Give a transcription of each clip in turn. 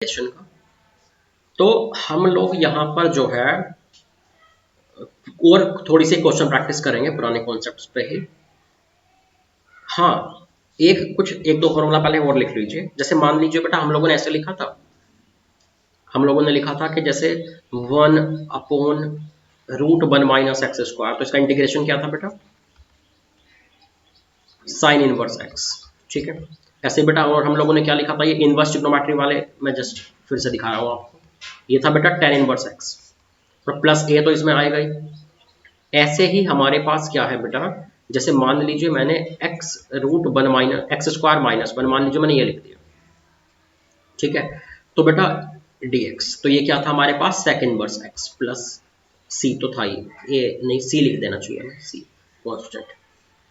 Integration का। तो हम लोग यहाँ पर जो है और थोड़ी सी क्वेश्चन प्रैक्टिस करेंगे पुराने कॉन्सेप्ट्स पे ही। हाँ, एक दो फॉर्मूला पहले और लिख लीजिए। जैसे मान लीजिए बेटा हम लोगों ने ऐसे लिखा था, हम लोगों ने लिखा था कि जैसे 1/√1 माइनस एक्स स्क्वायर, तो इसका इंटीग्रेशन क्या था बेटा, साइन इनवर्स एक्स। ठीक है, ऐसे बेटा। और हम लोगों ने क्या लिखा था, ये इनवर्स ट्रिग्नोमेट्री वाले मैं जस्ट फिर से दिखा रहा हूँ आपको। ये था बेटा tan इनवर्स एक्स, और प्लस ए तो इसमें आएगा ही। ऐसे ही हमारे पास क्या है बेटा, जैसे मान लीजिए मैंने x√1 minus x square minus 1, मान लीजिए मैंने ये लिख दिया। ठीक है, तो बेटा dx, तो ये क्या था हमारे पास, sec inverse x plus c तो था ही, ये नहीं c लिख देना चाहिए हमें, c कांस्टेंट।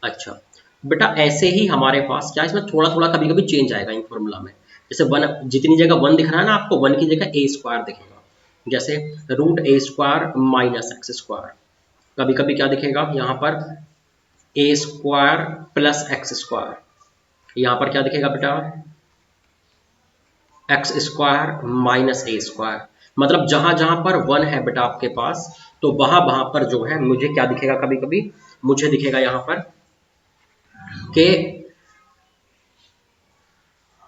अच्छा बेटा, ऐसे ही हमारे पास क्या, इसमें थोड़ा थोड़ा कभी कभी चेंज आएगा इन फॉर्मूला में। जैसे वन, जितनी जगह वन दिख रहा है ना आपको, वन की जगह ए स्क्वायर दिखेगा। जैसे √a² माइनस एक्स स्क्वायर, कभी कभी क्या दिखेगा यहाँ पर, ए स्क्वायर प्लस एक्स स्क्वायर। यहाँ पर क्या दिखेगा बेटा, एक्स स्क्वायर माइनस ए स्क्वायर। मतलब जहां जहां पर वन है बेटा आपके पास, तो वहां वहां पर जो है मुझे क्या दिखेगा, कभी कभी मुझे दिखेगा यहाँ पर कि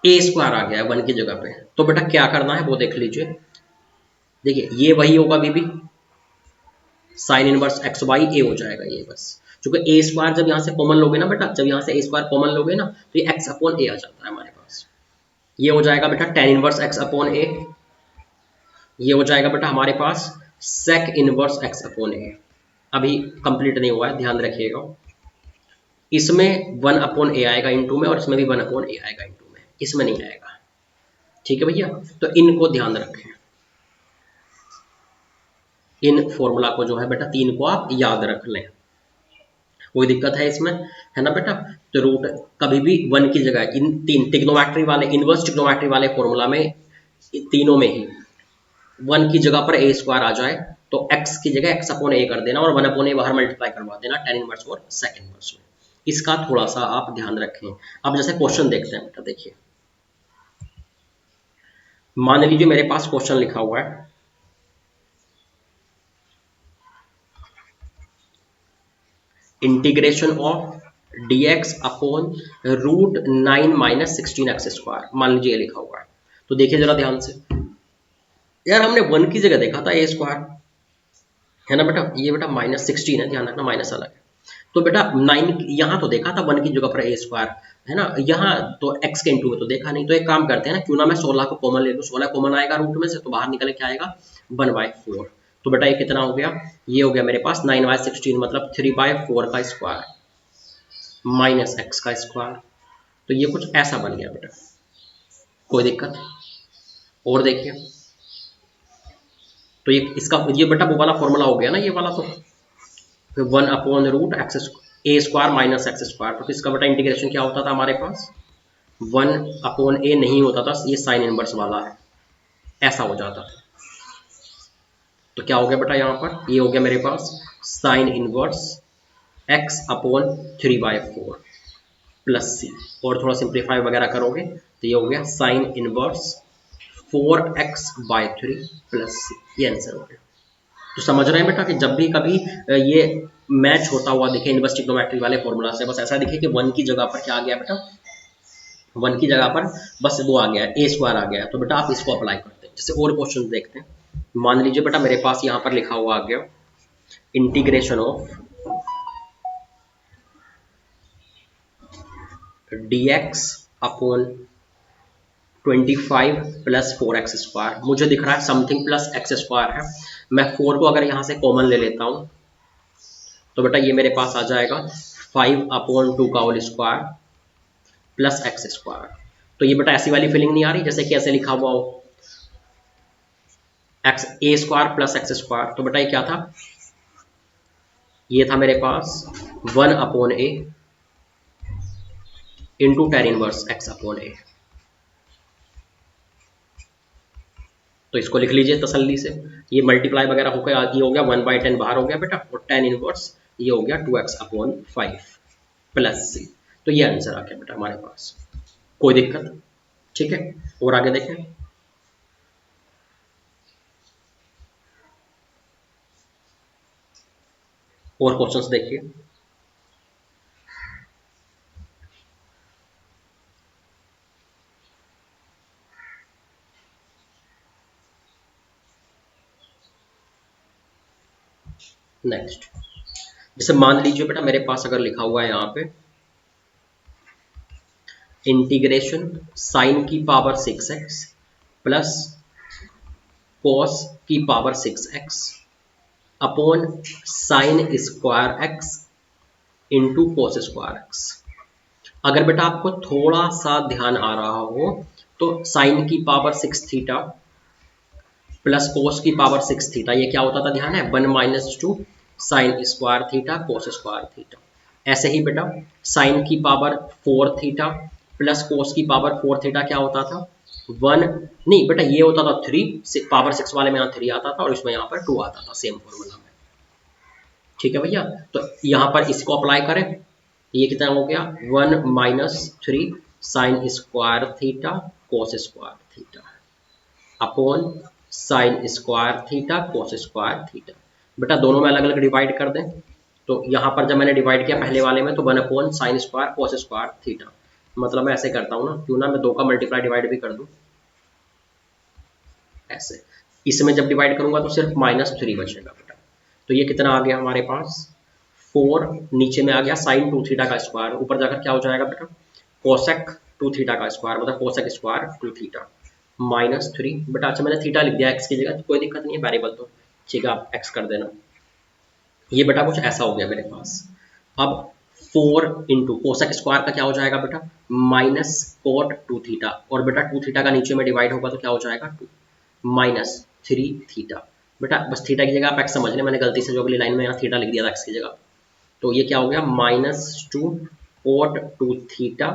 ए स्क्वायर आ गया वन की जगह पे। तो बेटा क्या करना है वो देख लीजिए। देखिए ये वही होगा बीबी, साइन इनवर्स एक्स वाई ए हो जाएगा ये बस। क्योंकि ए स्क्वायर जब यहाँ से कॉमन लोगे ना बेटा, जब यहाँ से ए स्क्वायर कॉमन लोगे ना, तो ये एक्स अपॉन ए आ जाता है हमारे पास। ये हो जाएगा बेटा tan इनवर्स एक्स अपॉन ए। ये हो जाएगा बेटा हमारे पास sec इनवर्स एक्स अपॉन ए। अभी कंप्लीट नहीं हुआ है, ध्यान रखिएगा। इसमें 1 अपॉन ए आएगा इंटू में, और इसमें भी 1 अपॉन ए आएगा इंटू में, इसमें नहीं आएगा। ठीक है भैया, तो इनको ध्यान रखें, इन फॉर्मूला को जो है बेटा तीन को आप याद रख लें। कोई दिक्कत है इसमें, है ना बेटा। तो रूट कभी भी वन की जगह, इन तीन ट्रिग्नोमेट्री वाले, इनवर्स ट्रिग्नोमेट्री वाले फॉर्मूला में तीनों में ही वन की जगह पर ए स्क्वायर आ जाए तो एक्स की जगह एक्स अपॉन ए कर देना, और 1 अपॉन ए बाहर मल्टीप्लाई करवा देना tan इनवर्स और sec इनवर्स में। इसका थोड़ा सा आप ध्यान रखें। अब जैसे क्वेश्चन देखते हैं बेटा, देखिए मान लीजिए मेरे पास क्वेश्चन लिखा हुआ है, integration of dx upon √9 minus 16 x square, मान लीजिए लिखा हुआ है। तो देखिए जरा ध्यान से, यार हमने वन की जगह देखा था ए स्क्वायर, है ना बेटा। ये बेटा -16 है, ध्यान रखना माइनस अलग है। तो बेटा 9 यहाँ तो देखा था वन की जगह पर ए स्क्वायर, है ना। यहाँ तो x के इंटू में तो देखा नहीं। तो एक काम करते हैं ना, क्यों ना मैं 16 को कॉमन ले लूँ, 16 कॉमन आएगा रूट में से, तो बाहर निकल के आएगा 1/4। तो बेटा ये कितना हो गया, ये हो गया मेरे पास 9/16, मतलब 3/4 का स्क्वायर माइनस एक्स का स्क्वायर। तो ये कुछ ऐसा बन गया बेटा, कोई दिक्कत। और देखिए, तो ये इसका ये बेटा वो वाला फॉर्मूला हो गया ना, ये वाला। तो 1 upon root x a square minus x square, तो इसका बेटा इंटीग्रेशन क्या होता था हमारे पास, 1 अपॉन ए नहीं होता था, ये साइन इनवर्स वाला है, ऐसा हो जाता था। तो क्या हो गया बेटा यहाँ पर, ये हो गया मेरे पास sine inverse x upon 3/4 plus C, और थोड़ा सिंप्लीफाई वगैरह करोगे तो ये हो गया साइन इनवर्स 4x/3 प्लस सी, ये आंसर हो गया। तो समझ रहे हैं बेटा कि जब भी कभी ये मैच होता हुआ दिखे इनवर्स ट्रिग्नोमेट्री वाले फॉर्मूला से, बस ऐसा दिखे कि वन की जगह पर क्या आ गया बेटा, वन की जगह पर बस वो आ गया ए स्क्वायर आ गया, तो बेटा आप इसको अप्लाई करते हैं। जैसे और क्वेश्चन देखते हैं, मान लीजिए बेटा मेरे पास यहाँ पर लिखा हुआ आ गया integration of dx upon 25 plus 4x square. मुझे दिख रहा है समथिंग प्लस एक्स स्क्वायर है, मैं 4 को अगर यहाँ से कॉमन ले लेता हूँ तो बेटा ये मेरे पास आ जाएगा 5/2 का whole square plus x square. तो ये बेटा ऐसी वाली फीलिंग नहीं आ रही जैसे कि ऐसे लिखा हुआ हो x a square plus x square. तो बेटा ये क्या था, ये था मेरे पास 1 upon a into tan inverse x upon a. तो इसको लिख लीजिए तसल्ली से, ये मल्टीप्लाई वगैरह होकर ये हो गया 1/10 बाहर हो गया बेटा, और tan इनवर्स ये हो गया 2x अपॉन 5 प्लस सी। तो ये आंसर आ गया बेटा हमारे पास, कोई दिक्कत। ठीक है, और आगे देखें, और क्वेश्चंस देखिए। नेक्स्ट, जैसे मान लीजिए बेटा मेरे पास अगर लिखा हुआ है यहाँ पे इंटीग्रेशन साइन की पावर 6x प्लस कॉस की power 6x upon sine square x into cos square x। अगर बेटा आपको थोड़ा सा ध्यान आ रहा हो तो साइन की पावर 6 थीटा प्लस कोस की पावर 6 थीटा, ये क्या होता था ध्यान है, 1 minus 2 sine square theta cos square theta. ऐसे ही बेटा साइन की पावर 4 थीटा प्लस कोस की पावर 4 थीटा क्या होता था, 1 नहीं बेटा ये होता था 3, पावर 6 वाले में यहाँ 3 आता था और इसमें यहाँ पर 2 आता था, सेम फॉर्मूला में। ठीक है भैया, तो यहाँ पर इसको अप्लाई करें, ये कितना हो गया 1 minus 3 sign square theta cos square theta upon sine square theta cos square theta. बेटा दोनों में अलग अलग डिवाइड कर दें, तो यहाँ पर जब मैंने डिवाइड किया पहले वाले में तो 1 upon sine square cos square theta, मतलब मैं ऐसे करता हूँ ना, क्यों ना मैं 2 का मल्टीप्लाई डिवाइड भी कर दूँ ऐसे। इसमें जब डिवाइड करूंगा तो सिर्फ -3 बचेगा बेटा। तो ये कितना आ गया हमारे पास 4, नीचे में आ गया साइन 2 थीटा का स्क्वायर, ऊपर जाकर क्या हो जाएगा बेटा कोसेक 2 थीटा का स्क्वायर, मतलब कोसेक स्क्वायर 2 थीटा -3। बेटा अच्छा मैंने थीटा लिख दिया एक्स की जगह, तो कोई दिक्कत नहीं है, वेरिएबल तो ठीक है आप एक्स कर देना। ये बेटा कुछ ऐसा हो गया मेरे पास। अब 4 इंटू कोसेक स्क्वायर का क्या हो जाएगा बेटा माइनस कोट 2 थीटा, और बेटा 2 थीटा का नीचे में डिवाइड होगा तो क्या हो जाएगा 2 -3 थीटा। बेटा बस थीटा की जगह आप एक्स समझ लें, मैंने गलती से जो अगली लाइन में यहाँ थीटा लिख दिया था एक्स की जगह, तो ये क्या हो गया -2 कोट 2 थीटा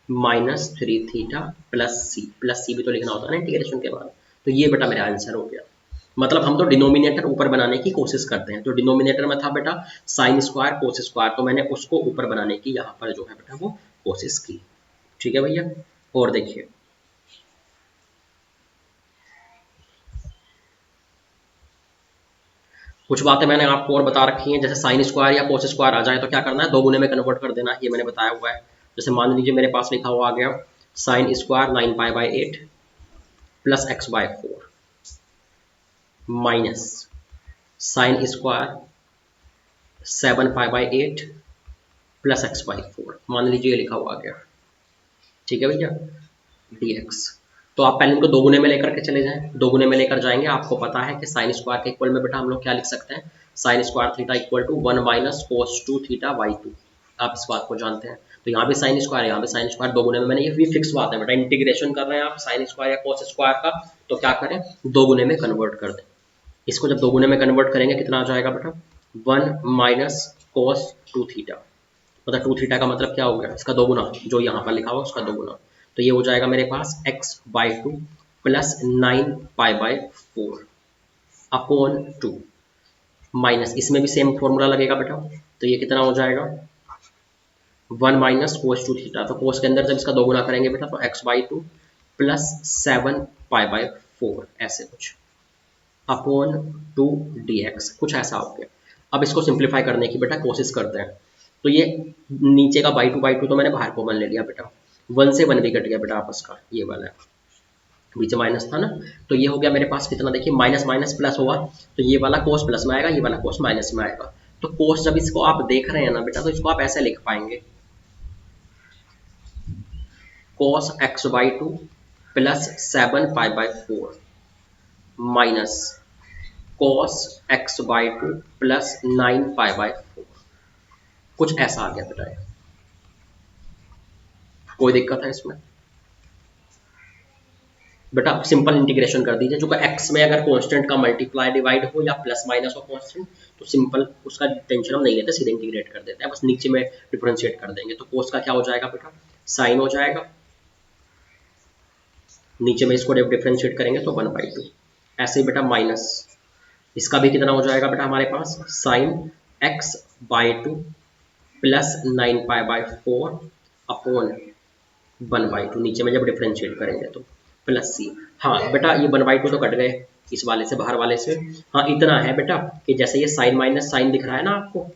-3 थीटा प्लस सी भी तो लिखना होता है ना इंटीग्रेशन के बाद। तो ये बेटा मेरा आंसर हो गया। मतलब हम तो डिनोमिनेटर ऊपर बनाने की कोशिश करते हैं, तो डिनोमिनेटर में था बेटा साइन स्क्वायर कोस स्क्वायर, तो मैंने उसको ऊपर बनाने की यहाँ पर जो है बेटा वो कोशिश की। ठीक है भैया, और देखिए कुछ बातें मैंने आपको और बता रखी हैं, जैसे साइन स्क्वायर या कोस स्क्वायर आ जाए तो क्या करना है, 2 गुने में कन्वर्ट कर देना है, ये मैंने बताया हुआ है। जैसे मान लीजिए मेरे पास लिखा हुआ आ गया sine square 9π/8 plus x/4 minus sine square 7π/8 plus x/4, मान लीजिए ये लिखा हुआ आ गया। ठीक है भैया, dx। तो आप पहले इनको 2 गुने में लेकर के चले जाएं, 2 गुने में लेकर जाएंगे, आपको पता है कि साइन स्क्वायर के इक्वल में बेटा हम लोग क्या लिख सकते हैं, sine square theta equal to 1 minus cos 2 theta by 2, आप इस बात को जानते हैं। तो यहाँ भी साइन स्क्वायर, यहाँ भी साइन स्क्वायर, 2 गुने में, मैंने ये भी फिक्स बात है बेटा, इंटीग्रेशन कर रहे हैं आप साइन स्क्वायर या कोस स्क्वायर का, तो क्या करें 2 गुने में कन्वर्ट कर दें। इसको जब 2 गुने में कन्वर्ट करेंगे कितना आ जाएगा बेटा 1 माइनस कोस 2 थीटा, मतलब 2 थीटा का मतलब क्या हो गया, इसका 2 गुना, जो यहाँ पर लिखा हुआ उसका 2 गुना, तो ये हो जाएगा मेरे पास x/2 प्लस 9π/4 अपॉन 2 माइनस, इसमें भी सेम फॉर्मूला लगेगा बेटा, तो ये कितना हो जाएगा 1 माइनस कोस 2 थीटा, तो कोस के अंदर जब इसका 2 गुना करेंगे बेटा तो x/2 प्लस 7π/4 ऐसे कुछ अपॉन 2 dx, कुछ ऐसा हो गया। अब इसको सिंप्लीफाई करने की बेटा कोशिश करते हैं, तो ये नीचे का बाई टू तो मैंने बाहर कॉमन ले लिया बेटा, 1 से 1 भी कट गया बेटा आपस का, ये वाला है बीच माइनस था ना, तो ये हो गया मेरे पास कितना, देखिए माइनस माइनस प्लस हुआ, तो ये वाला कोस प्लस में आएगा, ये वाला कोस माइनस में आएगा। तो कोस जब इसको आप देख रहे हैं ना बेटा, तो इसको आप ऐसे लिख पाएंगे cos x/2 plus 7π/4 minus cos x/2 plus 9π/4, कुछ ऐसा आ गया बेटा। कोई दिक्कत है इसमें बेटा, आप सिंपल इंटीग्रेशन कर दीजिए, जो कि x में अगर कांस्टेंट का मल्टीप्लाई डिवाइड हो या प्लस माइनस हो कांस्टेंट, तो सिंपल उसका टेंशन हम नहीं लेते, सीधे इंटीग्रेट कर देते हैं, बस नीचे में डिफरेंशिएट कर देंगे। तो कोस का क्या हो जाएगा बेटा साइन हो जाएगा, नीचे में इसको डिफरेंशिएट करेंगे तो 1/2, ऐसे ही बेटा माइनस इसका भी कितना हो जाएगा बेटा हमारे पास साइन x/2 प्लस 9π/4 अपॉन 1/2, नीचे में जब डिफरेंशिएट करेंगे तो प्लस सी। हाँ बेटा ये 1/2 तो कट गए इस वाले से, बाहर वाले से। हाँ इतना है बेटा कि जैसे ये साइन माइनस साइन दिख रहा है ना आपको,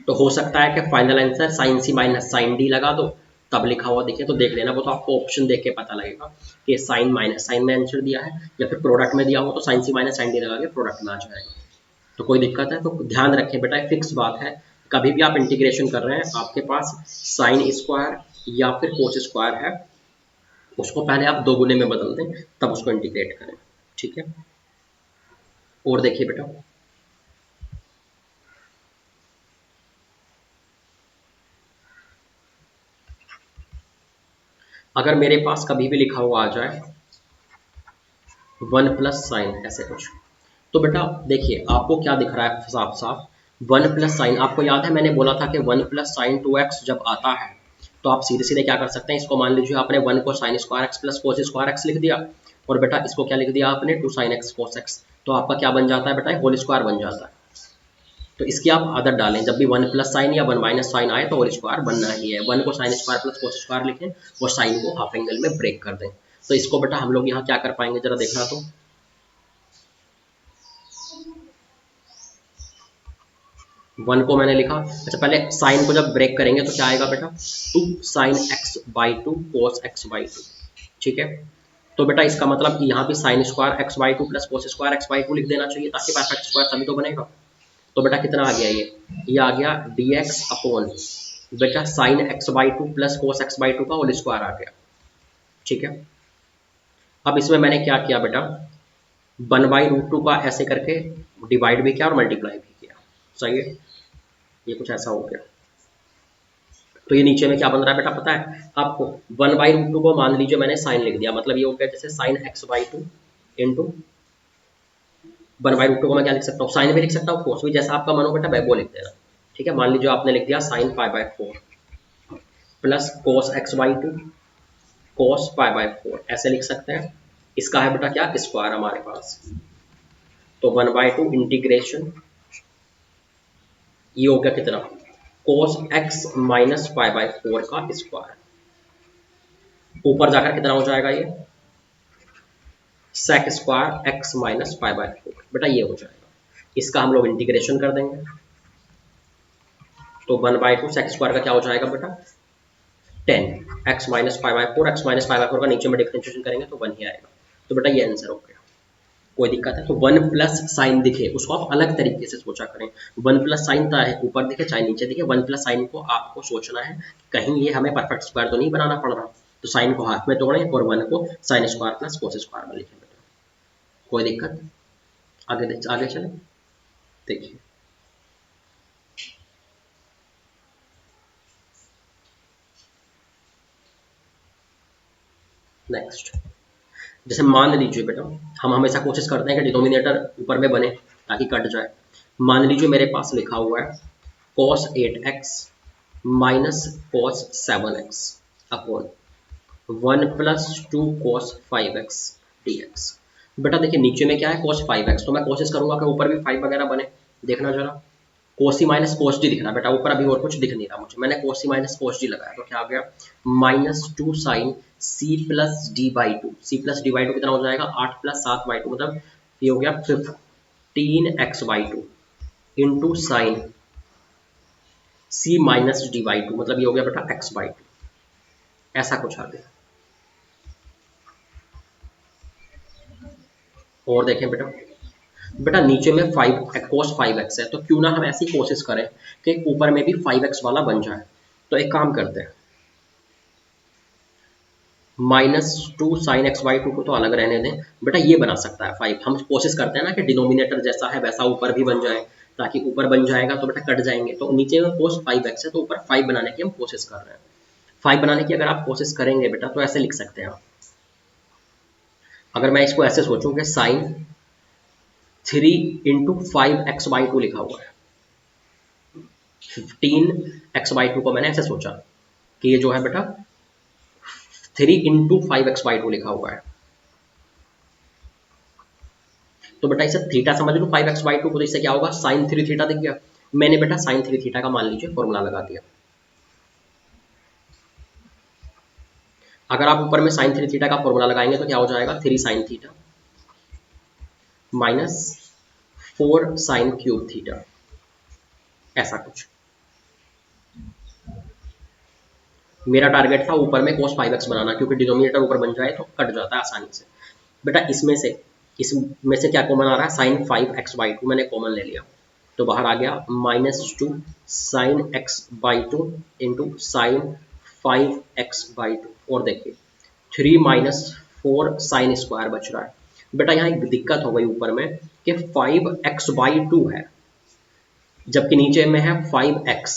तो हो सकता है कि final answer sine c minus sine d लगा दो, तब लिखा हुआ दिखे तो देख लेना, वो तो आपको ऑप्शन देख के पता लगेगा कि साइन माइनस साइन में आंसर दिया है या फिर प्रोडक्ट में दिया हो तो sign c minus sine d लगा के प्रोडक्ट में आ जाएगा। तो कोई दिक्कत है तो ध्यान रखें बेटा, फिक्स बात है, कभी भी आप इंटीग्रेशन कर रहे हैं आपके पास साइन स्क्वायर या फिर कोस स्क्वायर है, उसको पहले आप दो गुने में बदल दें तब उसको इंटीग्रेट करें, ठीक है। और देखिए बेटा, अगर मेरे पास कभी भी लिखा हुआ आ जाए 1 प्लस साइन ऐसे कुछ, तो बेटा देखिए आपको क्या दिख रहा है साफ साफ, 1 प्लस साइन, आपको याद है मैंने बोला था कि 1 प्लस साइन 2x जब आता है तो आप सीधे सीधे क्या कर सकते हैं, इसको मान लीजिए आपने 1 को sign square x plus cos square x लिख दिया, और बेटा इसको क्या लिख दिया आपने 2 साइन एक्स कोस एक्स, तो आपका क्या बन जाता है बेटा, होल स्क्वायर बन जाता है। तो इसकी आप आदत डालें, जब भी 1 प्लस साइन या 1 माइनस साइन आए तो होल स्क्वायर बनना ही है, 1 को sine square plus cos square लिखें और साइन को हाफ एंगल में ब्रेक कर दें। तो इसको बेटा हम लोग यहाँ क्या कर पाएंगे, जरा देखना तो, 1 को मैंने लिखा, अच्छा पहले साइन को जब ब्रेक करेंगे तो क्या आएगा बेटा, 2 sine x by 2 cos x by 2, ठीक है। तो बेटा इसका मतलब कि यहाँ भी sign square x by 2 plus cos square x by 2 लिख देना चाहिए ताकि परफेक्ट स्क्वायर तभी तो बनेगा। तो बेटा कितना आ गया ये आ गया dx अपॉन बेटा sine x by 2 plus cos x by 2 का होल स्क्वायर आ गया, ठीक है। अब इसमें मैंने क्या किया बेटा, 1/√2 का ऐसे करके डिवाइड भी किया और मल्टीप्लाई भी किया, सही है, ये कुछ ऐसा हो गया। तो ये नीचे में क्या बन रहा है बेटा पता है आपको, 1/√2 को मान लीजिए मैंने साइन लिख दिया, मतलब ये हो गया जैसे साइन एक्स बाई 2 इंटू 1/√2 को मैं क्या लिख सकता हूँ, साइन भी लिख सकता हूँ, कोस भी, जैसा आपका मन हो बेटा वो लिख देना, ठीक है। मान लीजिए आपने लिख दिया sine π/4 plus cos x by 2 cos π/4 ऐसे लिख सकते हैं। इसका है बेटा क्या, स्क्वायर हमारे पास, तो 1/2 इंटीग्रेशन, ये हो गया कितना, कोस एक्स माइनस π/4 का स्क्वायर, ऊपर जाकर कितना हो जाएगा ये, सेक स्क्वायर एक्स माइनस π/4, बेटा ये हो जाएगा। इसका हम लोग इंटीग्रेशन कर देंगे, तो 1/2 सेक स्क्वायर का क्या हो जाएगा बेटा 10 एक्स माइनस π/4, एक्स माइनस π/4 का नीचे में डिफरेंशिएशन करेंगे तो 1 ही आएगा। तो बेटा ये आंसर हो गया, कोई दिक्कत है। तो 1 प्लस साइन दिखे उसको आप अलग तरीके से सोचा करें, 1 प्लस साइन चाहे ऊपर दिखे चाहे नीचे दिखे, 1 प्लस साइन को आपको सोचना है कहीं ये हमें परफेक्ट स्क्वायर तो नहीं बनाना पड़ रहा, तो साइन को हाफ में तोड़ें और 1 को sine square plus cos square में लिखें बेटा, कोई दिक्कत, आगे चले देखिए। नेक्स्ट, जैसे मान लीजिए बेटा हम हमेशा कोशिश करते हैं कि डिनोमिनेटर ऊपर में बने ताकि कट जाए, मान लीजिए मेरे पास लिखा हुआ है cos 8x minus cos 7x upon 1 plus 2 cos 5x dx। बेटा देखिए नीचे में क्या है cos 5x, तो मैं कोशिश करूंगा कि ऊपर भी 5 वगैरह बने, देखना जरा, कोसी माइनस कोस डी दिखना बेटा, ऊपर अभी और कुछ दिख नहीं रहा मुझे, मैंने कोसी माइनस कोस डी लगाया तो क्या आ गया -2 sine C plus D by 2, C plus D by 2 कितना हो जाएगा 8 प्लस 7 बाई 2, मतलब ये हो गया 15x by 2 into sine c minus d by 2, मतलब ये हो गया बेटा x बाई 2, ऐसा कुछ आ गया। और देखें बेटा, बेटा नीचे में 5 cos 5x है, तो क्यों ना हम ऐसी कोशिश करें कि ऊपर में भी 5x वाला बन जाए। तो एक काम करते हैं, -2 साइन एक्स बाई 2 को तो अलग रहने दें, बेटा ये बना सकता है 5, हम कोशिश करते हैं ना कि डिनोमिनेटर जैसा है वैसा ऊपर भी बन जाए, ताकि ऊपर बन जाएगा तो बेटा कट जाएंगे, तो नीचे में cos 5x है तो ऊपर 5 बनाने की हम कोशिश कर रहे हैं। 5 बनाने की अगर आप कोशिश करेंगे बेटा तो ऐसे लिख सकते हैं आप, अगर मैं इसको ऐसे सोचूं कि साइन 3 इंटू 5x बाई 2 लिखा हुआ है, 15x बाई 2 को मैंने ऐसे सोचा कि ये जो है बेटा 3 इंटू 5x बाई 2 लिखा हुआ है, तो बेटा इसे थीटा समझ लो 5x बाई 2 को, तो इससे क्या होगा साइन 3 थीटा दिख गया, मैंने बेटा साइन 3 थीटा का मान लीजिए फॉर्मूला लगा दिया। अगर आप ऊपर में साइन 3 थीटा का फॉर्मूला लगाएंगे तो क्या हो जाएगा 3 sine theta minus 4 sine cube theta, ऐसा कुछ, मेरा टारगेट था ऊपर में cos 5x बनाना, क्योंकि डिनोमिनेटर ऊपर बन जाए तो कट जाता है आसानी से। बेटा इसमें से क्या कॉमन आ रहा है, साइन 5x/2 मैंने कॉमन ले लिया, तो बाहर आ गया -2 sign x/2 into sine 5x/2। और देखिए 3 - 4 साइन स्क्वायर बच रहा है। बेटा यहाँ एक दिक्कत हो गई ऊपर में कि 5x/2 है जबकि नीचे में है 5x।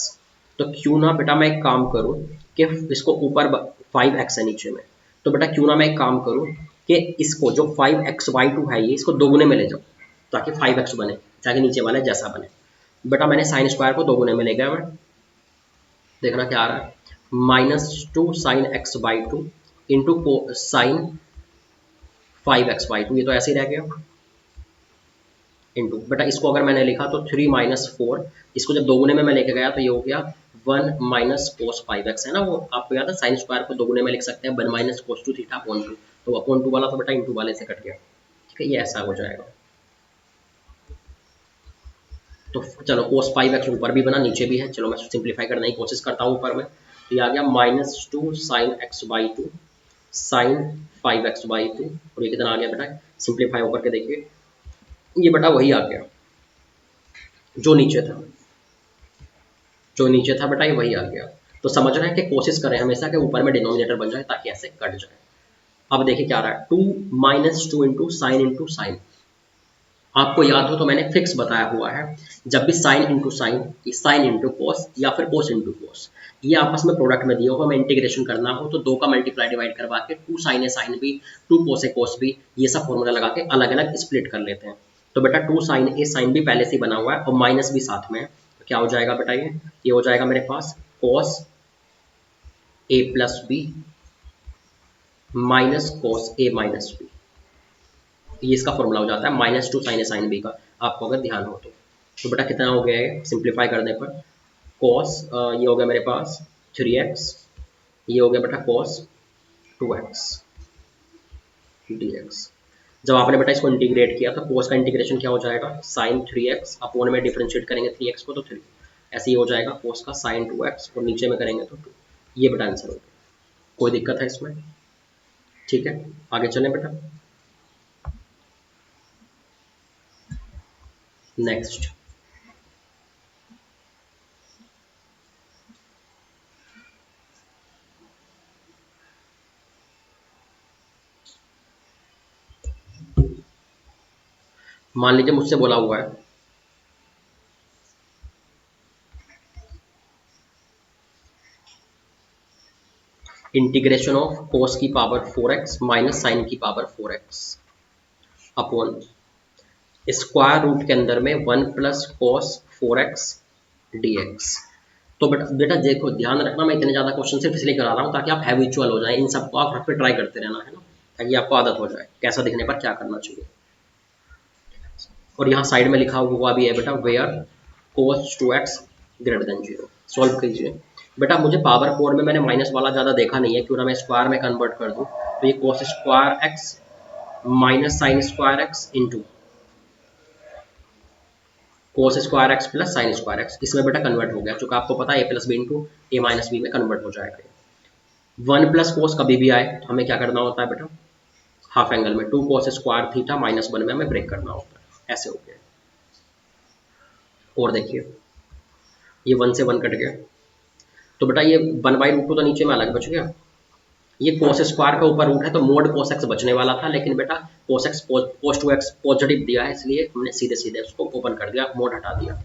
तो क्यों ना बेटा मैं एक काम करूं कि इसको ऊपर 5x है नीचे में, तो बेटा क्यों ना मैं एक काम करूं कि इसको जो 5x/2 है ये इसको दोगुने में ले जाऊं ताकि 5x बने, ताकि नीचे वाले जैसा बने। बेटा मैंने साइन स्क्वायर को दोगुने में ले गया मैं, देखना क्या आ रहा है, -2 sign x/2 into sine 5x/2, ये तो ऐसे ही रह गया, इंटू बेटा इसको अगर मैंने लिखा तो 3 - 4, इसको जब दोगुने में मैं लेके गया तो ये हो गया 1 - cos 5x है ना, वो आपको याद है साइन स्क्वायर को दोगुने में लिख सकते हैं 1 - cos 2 थीटा अपॉन 2, तो अपॉन 2 वाला तो बेटा इंटू वाले से कट गया, ठीक है, ये ऐसा हो जाएगा। तो चलो cos 5x ऊपर भी बना नीचे भी है, चलो मैं सिंप्लीफाई करने की कोशिश करता हूँ ऊपर में, तो ये आ गया -2 साइन x/2 साइन 5x/2, और ये कितना आ गया बेटा, सिंप्लीफाई होकर के देखिए, ये बेटा वही आ गया जो नीचे था, जो नीचे था बेटा ये वही आ गया। तो समझ रहे हैं कि कोशिश करें हमेशा कि ऊपर में डिनोमिनेटर बन जाए ताकि ऐसे कट जाए। अब देखिए क्या आ रहा है, 2 - 2 इंटू साइन, आपको याद हो तो मैंने फिक्स बताया हुआ है, जब भी sine into sine into cos या फिर कोस इंटू कोस, ये आपस में प्रोडक्ट में दिया होगा, मैं इंटीग्रेशन करना हो तो 2 का मल्टीप्लाई डिवाइड करवा के 2 साइन ए साइन बी 2 कोस ए कोस बी, ये सब फॉर्मूला लगा के अलग अलग स्प्लिट कर लेते हैं। तो बेटा 2 साइन ए साइन बी पहले से ही बना हुआ है और माइनस भी साथ में है, तो क्या हो जाएगा बेटा, ये हो जाएगा मेरे पास कोस ए प्लस बी माइनस कोस ए माइनस बी, ये इसका फॉर्मूला हो जाता है -2 साइन ए साइन बी का, आपको अगर ध्यान हो तो बेटा कितना हो गया है, सिंप्लीफाई करने पर cos ये हो गया मेरे पास 3x, ये हो गया बेटा cos 2x dx। जब आपने बेटा इसको इंटीग्रेट किया तो cos का इंटीग्रेशन क्या हो जाएगा, sin 3x अपॉन में डिफरेंशिएट करेंगे 3x को तो 3, ऐसे ही हो जाएगा cos का sin 2x और नीचे में करेंगे तो 2, ये बेटा आंसर हो गया। कोई दिक्कत है इसमें, ठीक है, आगे चलें बेटा। नेक्स्ट मान लीजिए मुझसे बोला हुआ है इंटीग्रेशन ऑफ cos की पावर 4x माइनस साइन की power 4x upon square root के अंदर में 1 प्लस cos 4x dx। तो बेटा देखो ध्यान रखना, मैं इतने ज़्यादा क्वेश्चन सिर्फ इसलिए करा रहा हूँ ताकि आप हैबिचुअल हो जाए, इन सबको आप घर पे ट्राई करते रहना है ना, ताकि आपको आदत हो जाए कैसा दिखने पर क्या करना चाहिए। और यहाँ साइड में लिखा हुआ भी है बेटा where cos 2x greater than 0, solve कीजिए। बेटा मुझे पावर 4 में मैंने माइनस वाला ज़्यादा देखा नहीं है, क्यों ना मैं स्क्वायर में कन्वर्ट कर दूँ, तो ये cos square x minus sine square x into cos square x plus sine square x, इसमें बेटा कन्वर्ट हो गया, चूंकि आपको पता है ए प्लस बी इंटू ए माइनस बी में कन्वर्ट हो जाएगा। 1 प्लस कोस कभी भी आए तो हमें क्या करना होता है बेटा, हाफ एंगल में 2 कोस स्क्वायर थीटा -1 में हमें ब्रेक करना होता है, ऐसे हो गया। और देखिए ये 1 से 1 कट गया, तो बेटा ये 1/√2 तो नीचे में अलग बच गया, ये कोस स्क्वायर का ऊपर रूट है तो मोड कोस एक्स बचने वाला था, लेकिन बेटा कोस एक्स कोस 2x पॉजिटिव दिया है इसलिए हमने सीधे सीधे उसको ओपन कर दिया, मोड हटा दिया,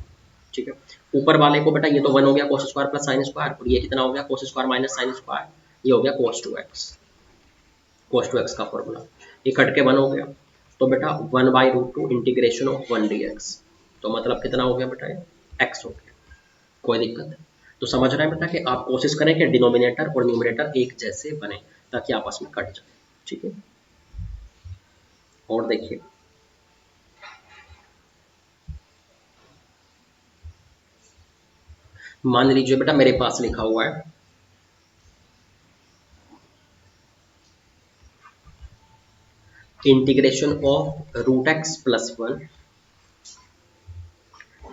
ठीक है। ऊपर वाले को बेटा ये तो 1 हो गया cos square plus sine square, और ये कितना हो गया cos square minus sine square, ये हो गया कोस 2x का फॉर्मूला, ये कट के 1 हो गया, तो बेटा 1/√2 इंटीग्रेशन ऑफ 1 dx, तो मतलब कितना हो गया बेटा, ये x हो गया। कोई दिक्कत है, तो समझ रहे हैं बेटा कि आप कोशिश करें कि डिनोमिनेटर और न्यूमरेटर एक जैसे बने ताकि आपस में कट जाए, ठीक है। और देखिए मान लीजिए बेटा मेरे पास लिखा हुआ है integration of √x+1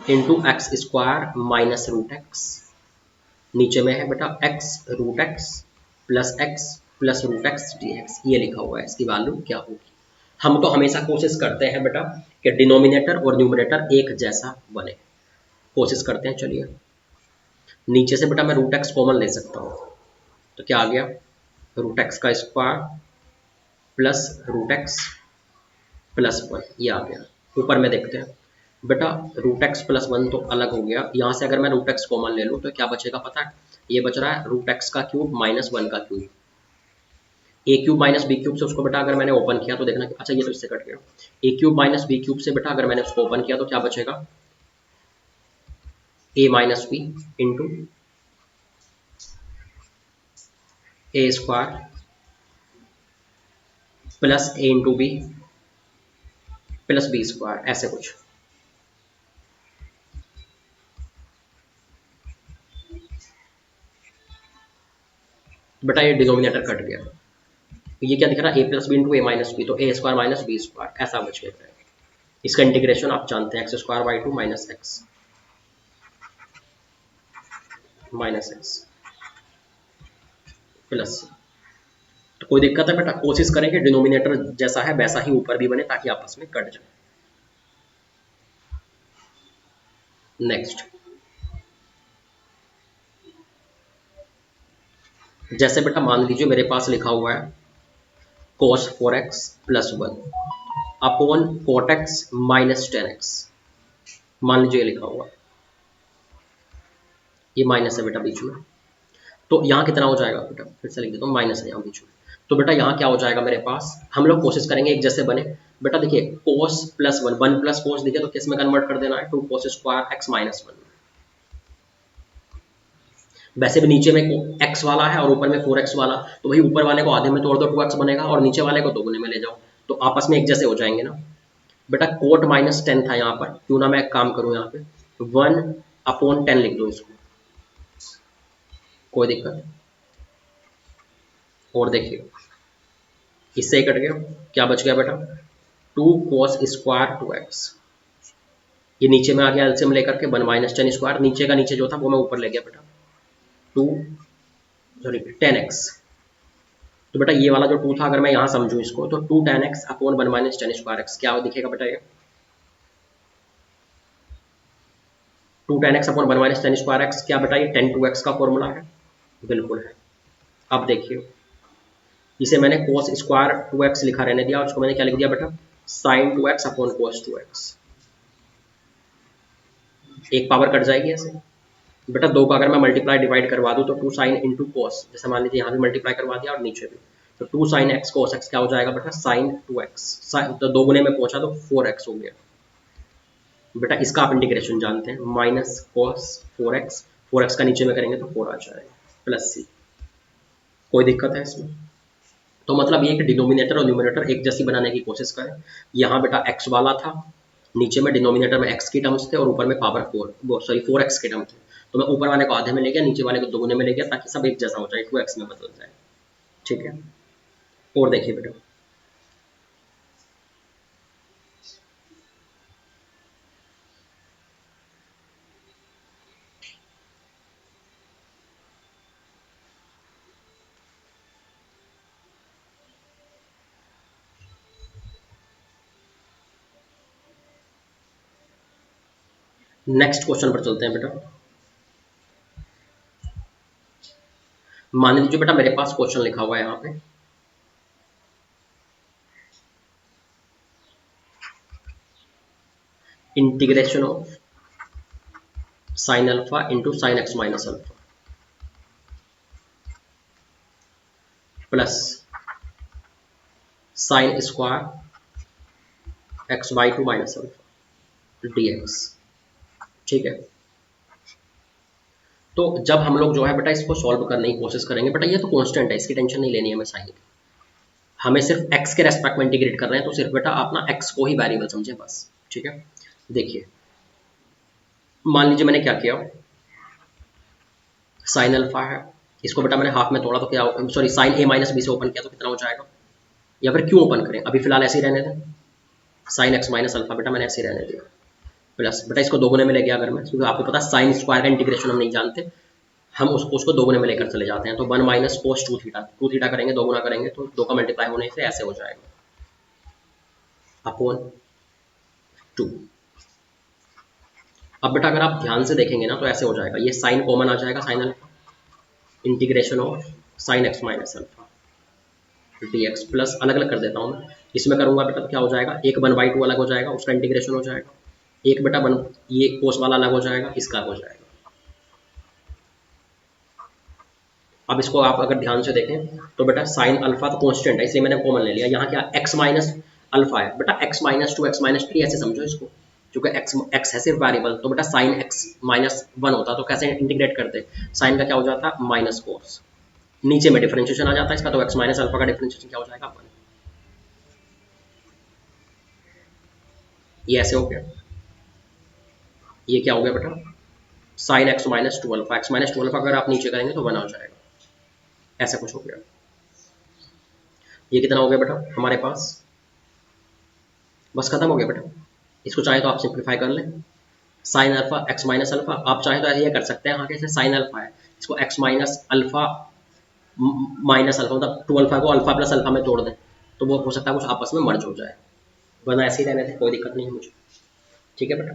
into x square minus √x नीचे में है बेटा x√x plus x plus √x dx, ये लिखा हुआ है, इसकी वैल्यू क्या होगी। हम तो हमेशा कोशिश करते हैं बेटा कि डिनोमिनेटर और न्यूमरेटर एक जैसा बने, कोशिश करते हैं। चलिए नीचे से बेटा मैं √x कॉमन ले सकता हूँ, तो क्या आ गया, √x का स्क्वायर प्लस √x प्लस 1, ये आ गया। ऊपर में देखते हैं बेटा √x प्लस 1 तो अलग हो गया, यहाँ से अगर मैं √x कॉमन ले लूँ तो क्या बचेगा पता है, ये बच रहा है √x का क्यूब माइनस 1 का क्यूब, ए क्यूब माइनस बी क्यूब से उसको बेटा अगर मैंने ओपन किया तो देखना कि अच्छा ये तो इससे कट गया, ए क्यूब माइनस बी क्यूब से बेटा अगर मैंने उसको ओपन किया तो क्या बचेगा, a minus b into a square plus a into b plus b square, ऐसे कुछ। बेटा ये डिनोमिनेटर कट गया, ये क्या दिख रहा है, ए प्लस बी इंटू ए माइनस बी, तो ए स्क्वायर माइनस बी स्क्वायर ऐसा बच गया। इसका इंटीग्रेशन आप जानते हैं, x square by 2 minus x plus, तो कोई दिक्कत है बेटा, कोशिश करें कि डिनोमिनेटर जैसा है वैसा ही ऊपर भी बने ताकि आपस में कट जाए। नेक्स्ट, जैसे बेटा मान लीजिए मेरे पास लिखा हुआ है cos 4x plus 1 upon cot x minus 10x, मान लीजिए लिखा हुआ है, ये माइनस है बेटा बीच में, तो यहाँ कितना हो जाएगा बेटा, फिर से लिख देता हूँ, माइनस है यहाँ बीच में, तो बेटा यहाँ क्या हो जाएगा मेरे पास, हम लोग कोशिश करेंगे एक जैसे बने। बेटा देखिए cos प्लस 1, 1 प्लस cos देखिए तो किस में कन्वर्ट कर देना है, 2 cos स्क्वायर x माइनस 1। वैसे भी नीचे में x वाला है और ऊपर में 4x वाला, तो भाई ऊपर वाले को आधे में तोड़ दो 2x बनेगा और नीचे वाले को दोगुने में ले जाओ, तो आपस में एक जैसे हो जाएंगे ना। बेटा कोट माइनस 10 था यहाँ पर, क्यों ना मैं एक काम करूँ यहाँ पे 1 अपॉन 10 लिख दो इसको, कोई दिक्कत नहीं। और देखिए इससे ही कट गया, क्या बच गया बेटा 2 cos स्क्वायर 2x, ये नीचे में आ गया एलसीएम लेकर के 1 माइनस 10 स्क्वायर, नीचे का नीचे जो था वो मैं ऊपर ले गया बेटा 10x, तो बेटा ये वाला जो 2 था अगर मैं यहाँ समझूं इसको तो 2 10x upon 1 minus 10 square x क्या दिखेगा बेटा, ये 2 10x upon 1 minus 10 square x क्या बेटा, ये 10 2x का फॉर्मूला है, बिल्कुल है। अब देखिए इसे मैंने cos स्क्वायर 2x लिखा रहने दिया, उसको मैंने क्या लिख दिया बेटा sin 2x upon cos 2x, एक पावर कट जाएगी ऐसे बेटा, दो का अगर मैं मल्टीप्लाई डिवाइड करवा दूं तो 2 sin इंटू कॉस, जैसे मान लीजिए यहाँ भी मल्टीप्लाई करवा दिया और नीचे भी, तो 2 sin x cos x क्या हो जाएगा बेटा sin 2x, तो दो गुने में पहुंचा तो 4x हो गया बेटा। इसका आप इंटीग्रेशन जानते हैं, माइनस cos 4x, 4x का नीचे में करेंगे तो 4 आ जाएगा प्लस c, कोई दिक्कत है इसमें। तो मतलब ये कि डिनोमिनेटर और न्यूमरेटर एक जैसी बनाने की कोशिश करें। यहाँ बेटा x वाला था, नीचे में डिनोमिनेटर में x की टर्म्स थे और ऊपर में पावर 4x के टर्म थे, तो मैं ऊपर वाले को आधे में ले गया, नीचे वाले को दोगुने में ले गया ताकि सब एक जैसा हो जाए, 2x में बदल जाए, ठीक है। और देखिए बेटा नेक्स्ट क्वेश्चन पर चलते हैं बेटा। मान लीजिए बेटा मेरे पास क्वेश्चन लिखा हुआ है यहाँ पे, integration of sine alpha into sine x minus alpha plus sine square x by 2 minus alpha dx, ठीक है। तो जब हम लोग जो है बेटा इसको सॉल्व करने की कोशिश करेंगे, बेटा ये तो कांस्टेंट है, इसकी टेंशन नहीं लेनी है हमें साइन की, हमें सिर्फ x के रेस्पेक्ट में इंटीग्रेट कर रहे हैं, तो सिर्फ बेटा अपना x को ही वेरिएबल समझे बस, ठीक है। देखिए मान लीजिए मैंने क्या किया, साइन अल्फा है, इसको बेटा मैंने हाफ में तोड़ा तो क्या, sorry sine a minus b से ओपन किया तो कितना हो जाएगा, या फिर क्यों ओपन करें, अभी फिलहाल ऐसे ही रहने दें, sign x minus alpha beta मैंने ऐसे ही रहने दिया, प्लस बेटा इसको दोगुने में ले गया अगर मैं, क्योंकि आपको पता है साइन स्क्वायर का इंटीग्रेशन हम नहीं जानते, हम उसको दोगुने में लेकर चले जाते हैं, तो 1 माइनस कोस 2 थीटा, 2 थीटा करेंगे, दोगुना करेंगे तो 2 का मल्टीप्लाई होने से ऐसे हो जाएगा अपॉन 2। अब बेटा अगर आप ध्यान से देखेंगे ना तो ऐसे हो जाएगा, ये साइन कॉमन आ जाएगा, sine alpha integration of sine x minus alpha D x plus, अलग अलग कर देता हूँ मैं, इसमें करूंगा बेटा तो क्या हो जाएगा, एक 1/2 अलग हो जाएगा, उसका इंटीग्रेशन हो जाएगा, एक बेटा ये कोस वाला अलग हो जाएगा, इसका हो जाएगा। अब इसको आप अगर ध्यान से देखें तो बेटा साइन अल्फा तो कांस्टेंट है, इसलिए मैंने कॉमन ले लिया, यहाँ क्या x माइनस अल्फा है बेटा, x माइनस 2 x माइनस 3 ऐसे समझो इसको, क्योंकि x है सिर्फ वेरिएबल, तो बेटा साइन x माइनस 1 होता तो कैसे इंटीग्रेट करते, साइन का क्या हो जाता माइनस कोस, नीचे में डिफरेंशिएशन आ जाता है इसका, तो x माइनस अल्फा का डिफरेंशिएशन क्या हो जाएगा 1, ये ऐसे हो गया, ये क्या हो गया बेटा sine x minus 2 alpha, x minus 2 alpha अगर आप नीचे करेंगे तो 1 हो जाएगा, ऐसा कुछ हो गया। ये कितना हो गया बेटा हमारे पास, बस खत्म हो गया बेटा, इसको चाहे तो आप सिंप्लीफाई कर लें, sine alpha x minus alpha, आप चाहे तो ऐसे ये कर सकते हैं, आगे से साइन अल्फा है, इसको x minus alpha minus alpha मतलब 2 अल्फा को अल्फा प्लस अल्फा में तोड़ दें, तो वो हो सकता है कुछ आपस में मर्ज हो जाए, वरना ऐसे ही रहने से कोई दिक्कत नहीं है मुझे, ठीक है बेटा।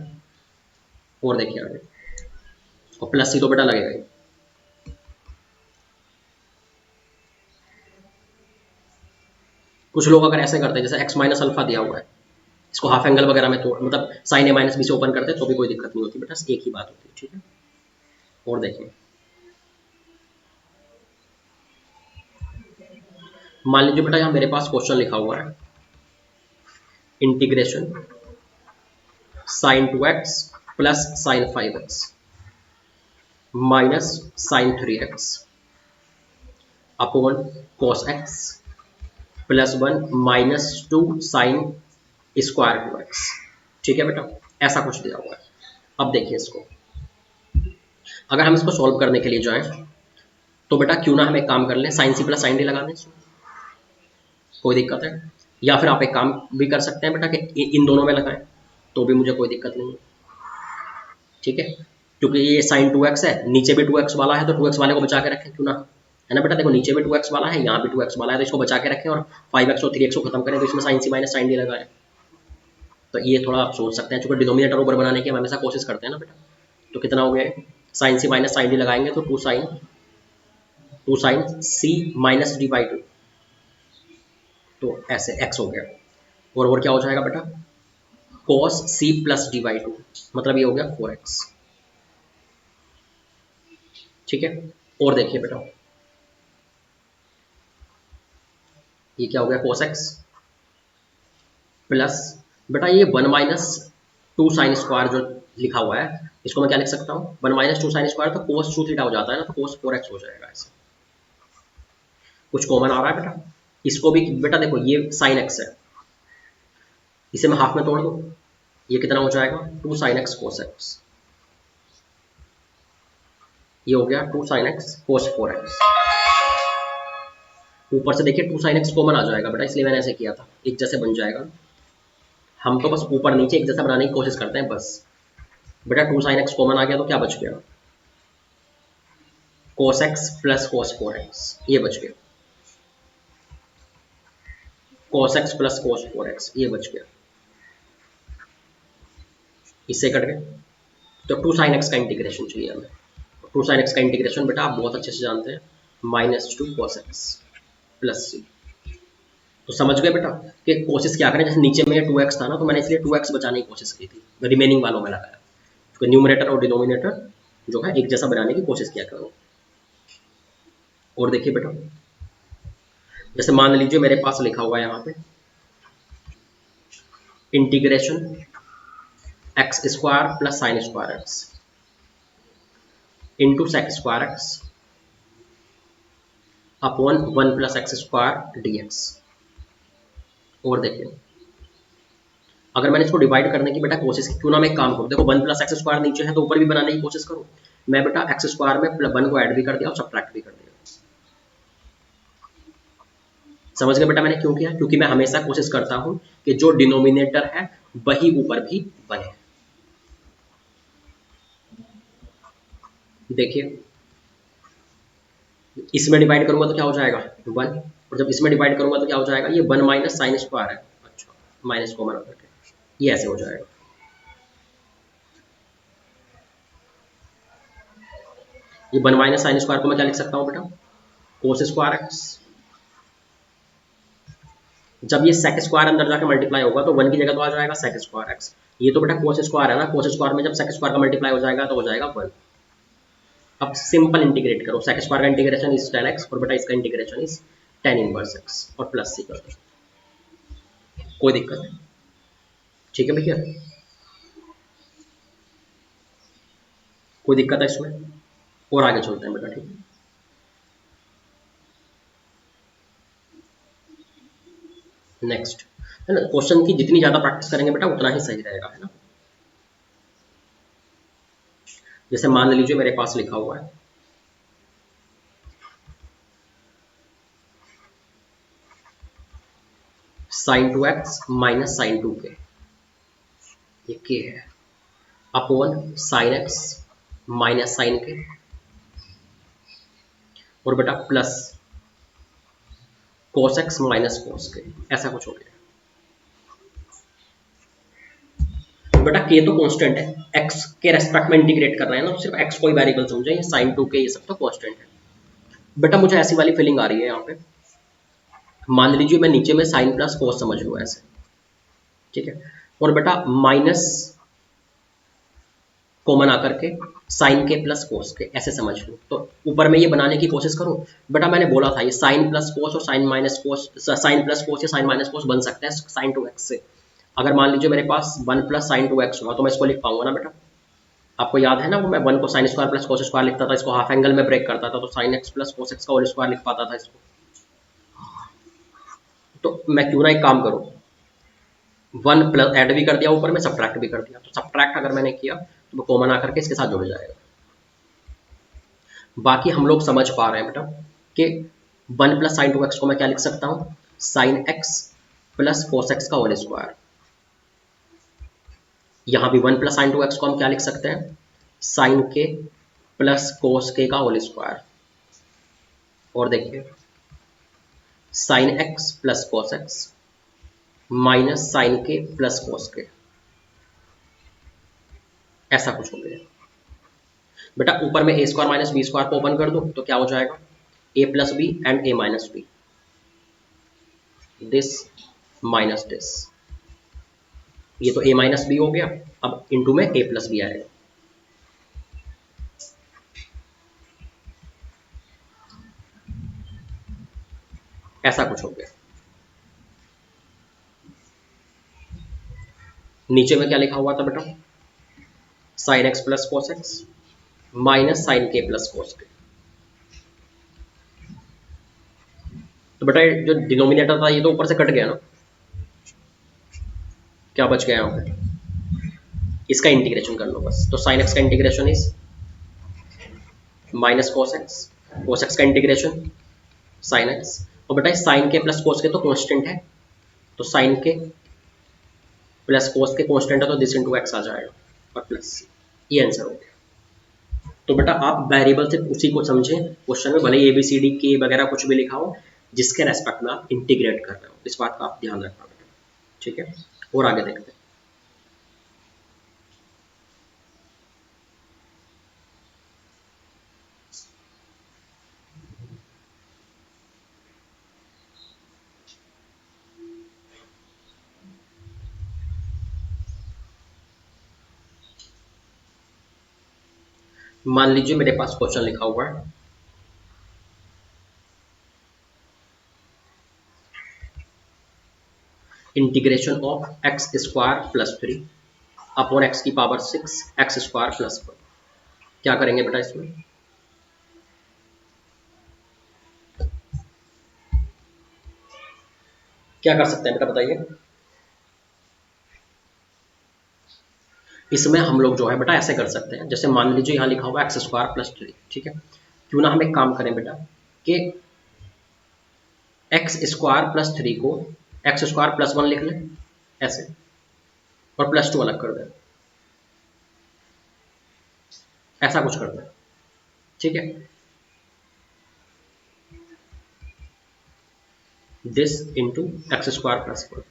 और देखिए आगे, और प्लस सी तो बेटा लगेगा ही, कुछ लोग अगर ऐसे करते हैं जैसे एक्स माइनस अल्फा दिया हुआ है, इसको हाफ एंगल वगैरह में तोड़ मतलब साइन ए माइनस बी से ओपन करते तो भी कोई दिक्कत नहीं होती बेटा, एक ही बात होती है, ठीक है। और देखिए मान लीजिए बेटा यहाँ मेरे पास क्वेश्चन लिखा हुआ है, integration sine 2x plus sine 5x minus sine 3x upon cos x plus 1 minus 2 sine square 2x, ठीक है बेटा, ऐसा कुछ दिया हुआ है। अब देखिए इसको, अगर हम इसको सॉल्व करने के लिए जाएं तो बेटा क्यों ना हम एक काम कर लें, साइन सी प्लस साइन डी लगा दें, कोई दिक्कत है, या फिर आप एक काम भी कर सकते हैं बेटा कि इन दोनों में लगाएं तो भी मुझे कोई दिक्कत नहीं है, ठीक है, क्योंकि ये साइन 2x है, नीचे भी 2x वाला है, तो 2x वाले को बचा के रखें क्यों ना, है ना बेटा, देखो नीचे भी 2x वाला है, यहाँ भी 2x वाला है, तो इसको बचा के रखें, और 5x और 3x को खत्म करें, तो इसमें sign c minus sine D लगाएं, तो ये थोड़ा आप सोच सकते हैं, चूंकि डिनोमिनेटर ऊपर बनाने की हम हमेशा कोशिश करते हैं ना बेटा, तो कितना हो गया sine c minus sine d लगाएंगे तो 2 sine c minus d by 2, तो ऐसे x हो गया, और क्या हो जाएगा बेटा cos c plus D by 2, मतलब ये हो गया 4x, ठीक है। और देखिए बेटा ये क्या हो गया cos x प्लस बेटा ये 1 माइनस 2 साइन स्क्वायर जो लिखा हुआ है, इसको मैं क्या लिख सकता हूँ 1 माइनस 2 साइन स्क्वायर, तो cos 2 थीटा हो जाता है ना, तो cos 4x हो जाएगा, ऐसे कुछ कॉमन आ रहा है बेटा, इसको भी बेटा देखो ये साइन x है, इसे मैं हाफ में तोड़ दूं, ये कितना हो जाएगा 2 साइन एक्स कोस एक्स, ये हो गया 2 साइन एक्स कोस 4x, ऊपर से देखिए 2 साइन एक्स कॉमन आ जाएगा बेटा, इसलिए मैंने ऐसे किया था, एक जैसे बन जाएगा, हम तो बस ऊपर नीचे एक जैसा बनाने की कोशिश करते हैं बस, बेटा 2 साइन एक्स कॉमन आ गया तो क्या बच गया कोस एक्स प्लस कोस 4x, ये बच गया कोस एक्स प्लस कोस 4x, ये बच गया, इससे कट गए, तो 2 साइन एक्स का इंटीग्रेशन चाहिए हमें, 2 साइन एक्स का इंटीग्रेशन बेटा आप बहुत अच्छे से जानते हैं, -2 cos x प्लस सी, तो समझ गए बेटा कि कोशिश क्या करें, जैसे नीचे में 2x था ना, तो मैंने इसलिए 2x बचाने की कोशिश की थी, रिमेनिंग वालों में लगाया, तो न्यूमरेटर और डिनोमिनेटर जो है एक जैसा बनाने की कोशिश किया करो। और देखिए बेटा जैसे मान लीजिए मेरे पास लिखा हुआ है यहाँ पे integration x square plus sine square x into sec square x upon 1 plus x square d x. और देखिए अगर मैंने इसको डिवाइड करने की बेटा कोशिश की, क्यों ना मैं एक काम करूँ, देखो 1 प्लस एक्स स्क्वायर नीचे है तो ऊपर भी बनाने की कोशिश करूँ, मैं बेटा एक्स स्क्वायर में 1 को ऐड भी कर दिया और सब्ट्रैक्ट भी कर दिया, समझ गए बेटा मैंने क्यों किया, क्योंकि मैं हमेशा कोशिश करता हूं कि जो डिनोमिनेटर है वही ऊपर भी बने। देखिए इसमें डिवाइड करूंगा तो क्या हो जाएगा 1, और जब इसमें डिवाइड करूंगा तो क्या हो जाएगा, ये 1 माइनस साइन स्क्वायर है, अच्छा माइनस कॉमन होकर के ये ऐसे हो जाएगा। ये 1 माइनस साइन स्क्वायर को मैं क्या लिख सकता हूँ बेटा, कोस स्क्वायर एक्स। जब ये सेक स्क्वायर अंदर जाके मल्टीप्लाई होगा तो 1 की जगह तो आ जाएगा सेक स्क्वायर एक्स। ये तो बेटा कोस स्क्वायर है ना, कोस स्क्वायर में जब सेक स्क्वायर का मल्टीप्लाई हो जाएगा तो हो जाएगा 1। अब सिंपल इंटीग्रेट करो, सेक स्क्वायर का इंटीग्रेशन इज 10x और बेटा इसका integration is tan inverse x और प्लस सी कर दो, कोई दिक्कत नहीं, ठीक है भैया, कोई दिक्कत है इसमें, और आगे चलते हैं बेटा, ठीक है। नेक्स्ट है ना, क्वेश्चन की जितनी ज्यादा प्रैक्टिस करेंगे बेटा उतना ही सही रहेगा, है ना। जैसे मान लीजिए मेरे पास लिखा हुआ है sin 2x minus sign 2k, ये k है, upon sin x minus sine k, और बेटा plus cos x minus cos k, ऐसा कुछ हो गया। बेटा k तो कांस्टेंट है, x के रेस्पेक्ट में इंटीग्रेट कर रहे हैं ना, तो सिर्फ x को ही वेरिएबल समझे, ये sin 2k ये सब तो कांस्टेंट है। बेटा मुझे ऐसी वाली फीलिंग आ रही है यहाँ पे, मान लीजिए मैं नीचे में साइन प्लस कोस समझ लूँ ऐसे, ठीक है, और बेटा माइनस कॉमन आकर के साइन के प्लस कोस के ऐसे समझ लूँ, तो ऊपर में ये बनाने की कोशिश करूँ। बेटा मैंने बोला था ये साइन प्लस कोस और sine minus cos, sine plus cos या साइन माइनस कोस बन सकते हैं साइन 2x से। अगर मान लीजिए मेरे पास 1 प्लस साइन 2x हुआ तो मैं इसको लिख पाऊंगा ना बेटा, आपको याद है ना वो मैं 1 को sine square plus cos square लिखता था, इसको हाफ एंगल में ब्रेक करता था तो sine x plus cos x का होल स्क्वायर लिख पाता था इसको। तो मैं क्यों ना एक काम करूँ, 1 प्लस ऐड भी कर दिया ऊपर में, सब्ट्रैक्ट भी कर दिया, तो सब्ट्रैक्ट अगर मैंने किया तो वो कॉमन आकर के इसके साथ जुड़ जाएगा। बाकी हम लोग समझ पा रहे हैं बेटा कि 1 प्लस साइन 2x को मैं क्या लिख सकता हूँ, sign x plus cos x का होल स्क्वायर। यहाँ भी 1 प्लस साइन 2x को हम क्या लिख सकते हैं, साइन के प्लस कोस के का होल स्क्वायर। और देखिए sine x plus cos x minus sine k plus cos k, ऐसा कुछ हो गया। बेटा ऊपर में a square minus b square को ओपन कर दो तो क्या हो जाएगा, a plus b and a minus b, this minus this, ये तो ए माइनस बी हो गया, अब इनटू में ए प्लस बी आएगा। ऐसा कुछ हो गया। नीचे में क्या लिखा हुआ था बेटा, sine x plus cos x minus sine k plus cos k. तो बेटा जो डिनोमिनेटर था ये तो ऊपर से कट गया ना, क्या बच गया यहाँ पे, इसका इंटीग्रेशन कर लो बस। तो साइन एक्स का integration is minus cos x का इंटीग्रेशन साइन एक्स, और बेटा sign k plus cos k तो कांस्टेंट है, तो साइन के प्लस कोस के कांस्टेंट है तो दिस इनटू एक्स आ जाएगा और प्लस, ये आंसर हो गया। तो बेटा आप वेरिएबल से उसी को समझें, क्वेश्चन में भले ए बी सी डी के वगैरह कुछ भी लिखा हो, जिसके रेस्पेक्ट में आप इंटीग्रेट कर रहे हो, इस बात का आप ध्यान रखना बेटा, ठीक है। और आगे देखते हैं। मान लीजिए मेरे पास क्वेश्चन लिखा हुआ है integration of x square plus 3 upon x की पावर 6 एक्स स्क्वायर प्लस 1। क्या करेंगे बेटा इसमें, क्या कर सकते हैं बेटा बताइए। इसमें हम लोग जो है बेटा ऐसे कर सकते हैं, जैसे मान लीजिए यहाँ लिखा हुआ एक्स स्क्वायर प्लस 3, ठीक है, क्यों ना हम एक काम करें बेटा कि एक्स स्क्वायर प्लस 3 को एक्स स्क्वायर प्लस 1 लिख लें ऐसे, और प्लस 2 अलग कर दें, ऐसा कुछ कर दें, ठीक है। This into x square plus 1।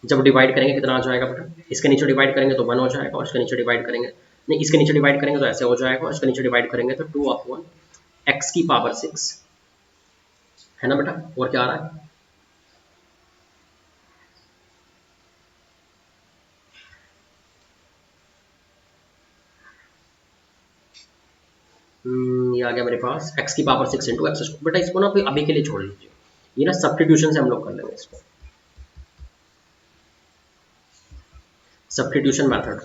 जब डिवाइड करेंगे कितना आ जाएगा बेटा, इसके नीचे डिवाइड करेंगे तो 1 हो जाएगा, और इसके नीचे डिवाइड करेंगे, नहीं इसके नीचे डिवाइड करेंगे तो ऐसे हो जाएगा, और इसके नीचे डिवाइड करेंगे तो 2/x⁻⁶ है ना बेटा। और क्या आ रहा है, ये आ गया मेरे पास x⁻⁶ इंटू एक्स स्क्वायर। बेटा इसको ना अभी के लिए छोड़ लीजिए, ये ना सब्स्टिट्यूशन से हम लोग कर लेंगे इसको, सब्स्टिट्यूशन मेथड,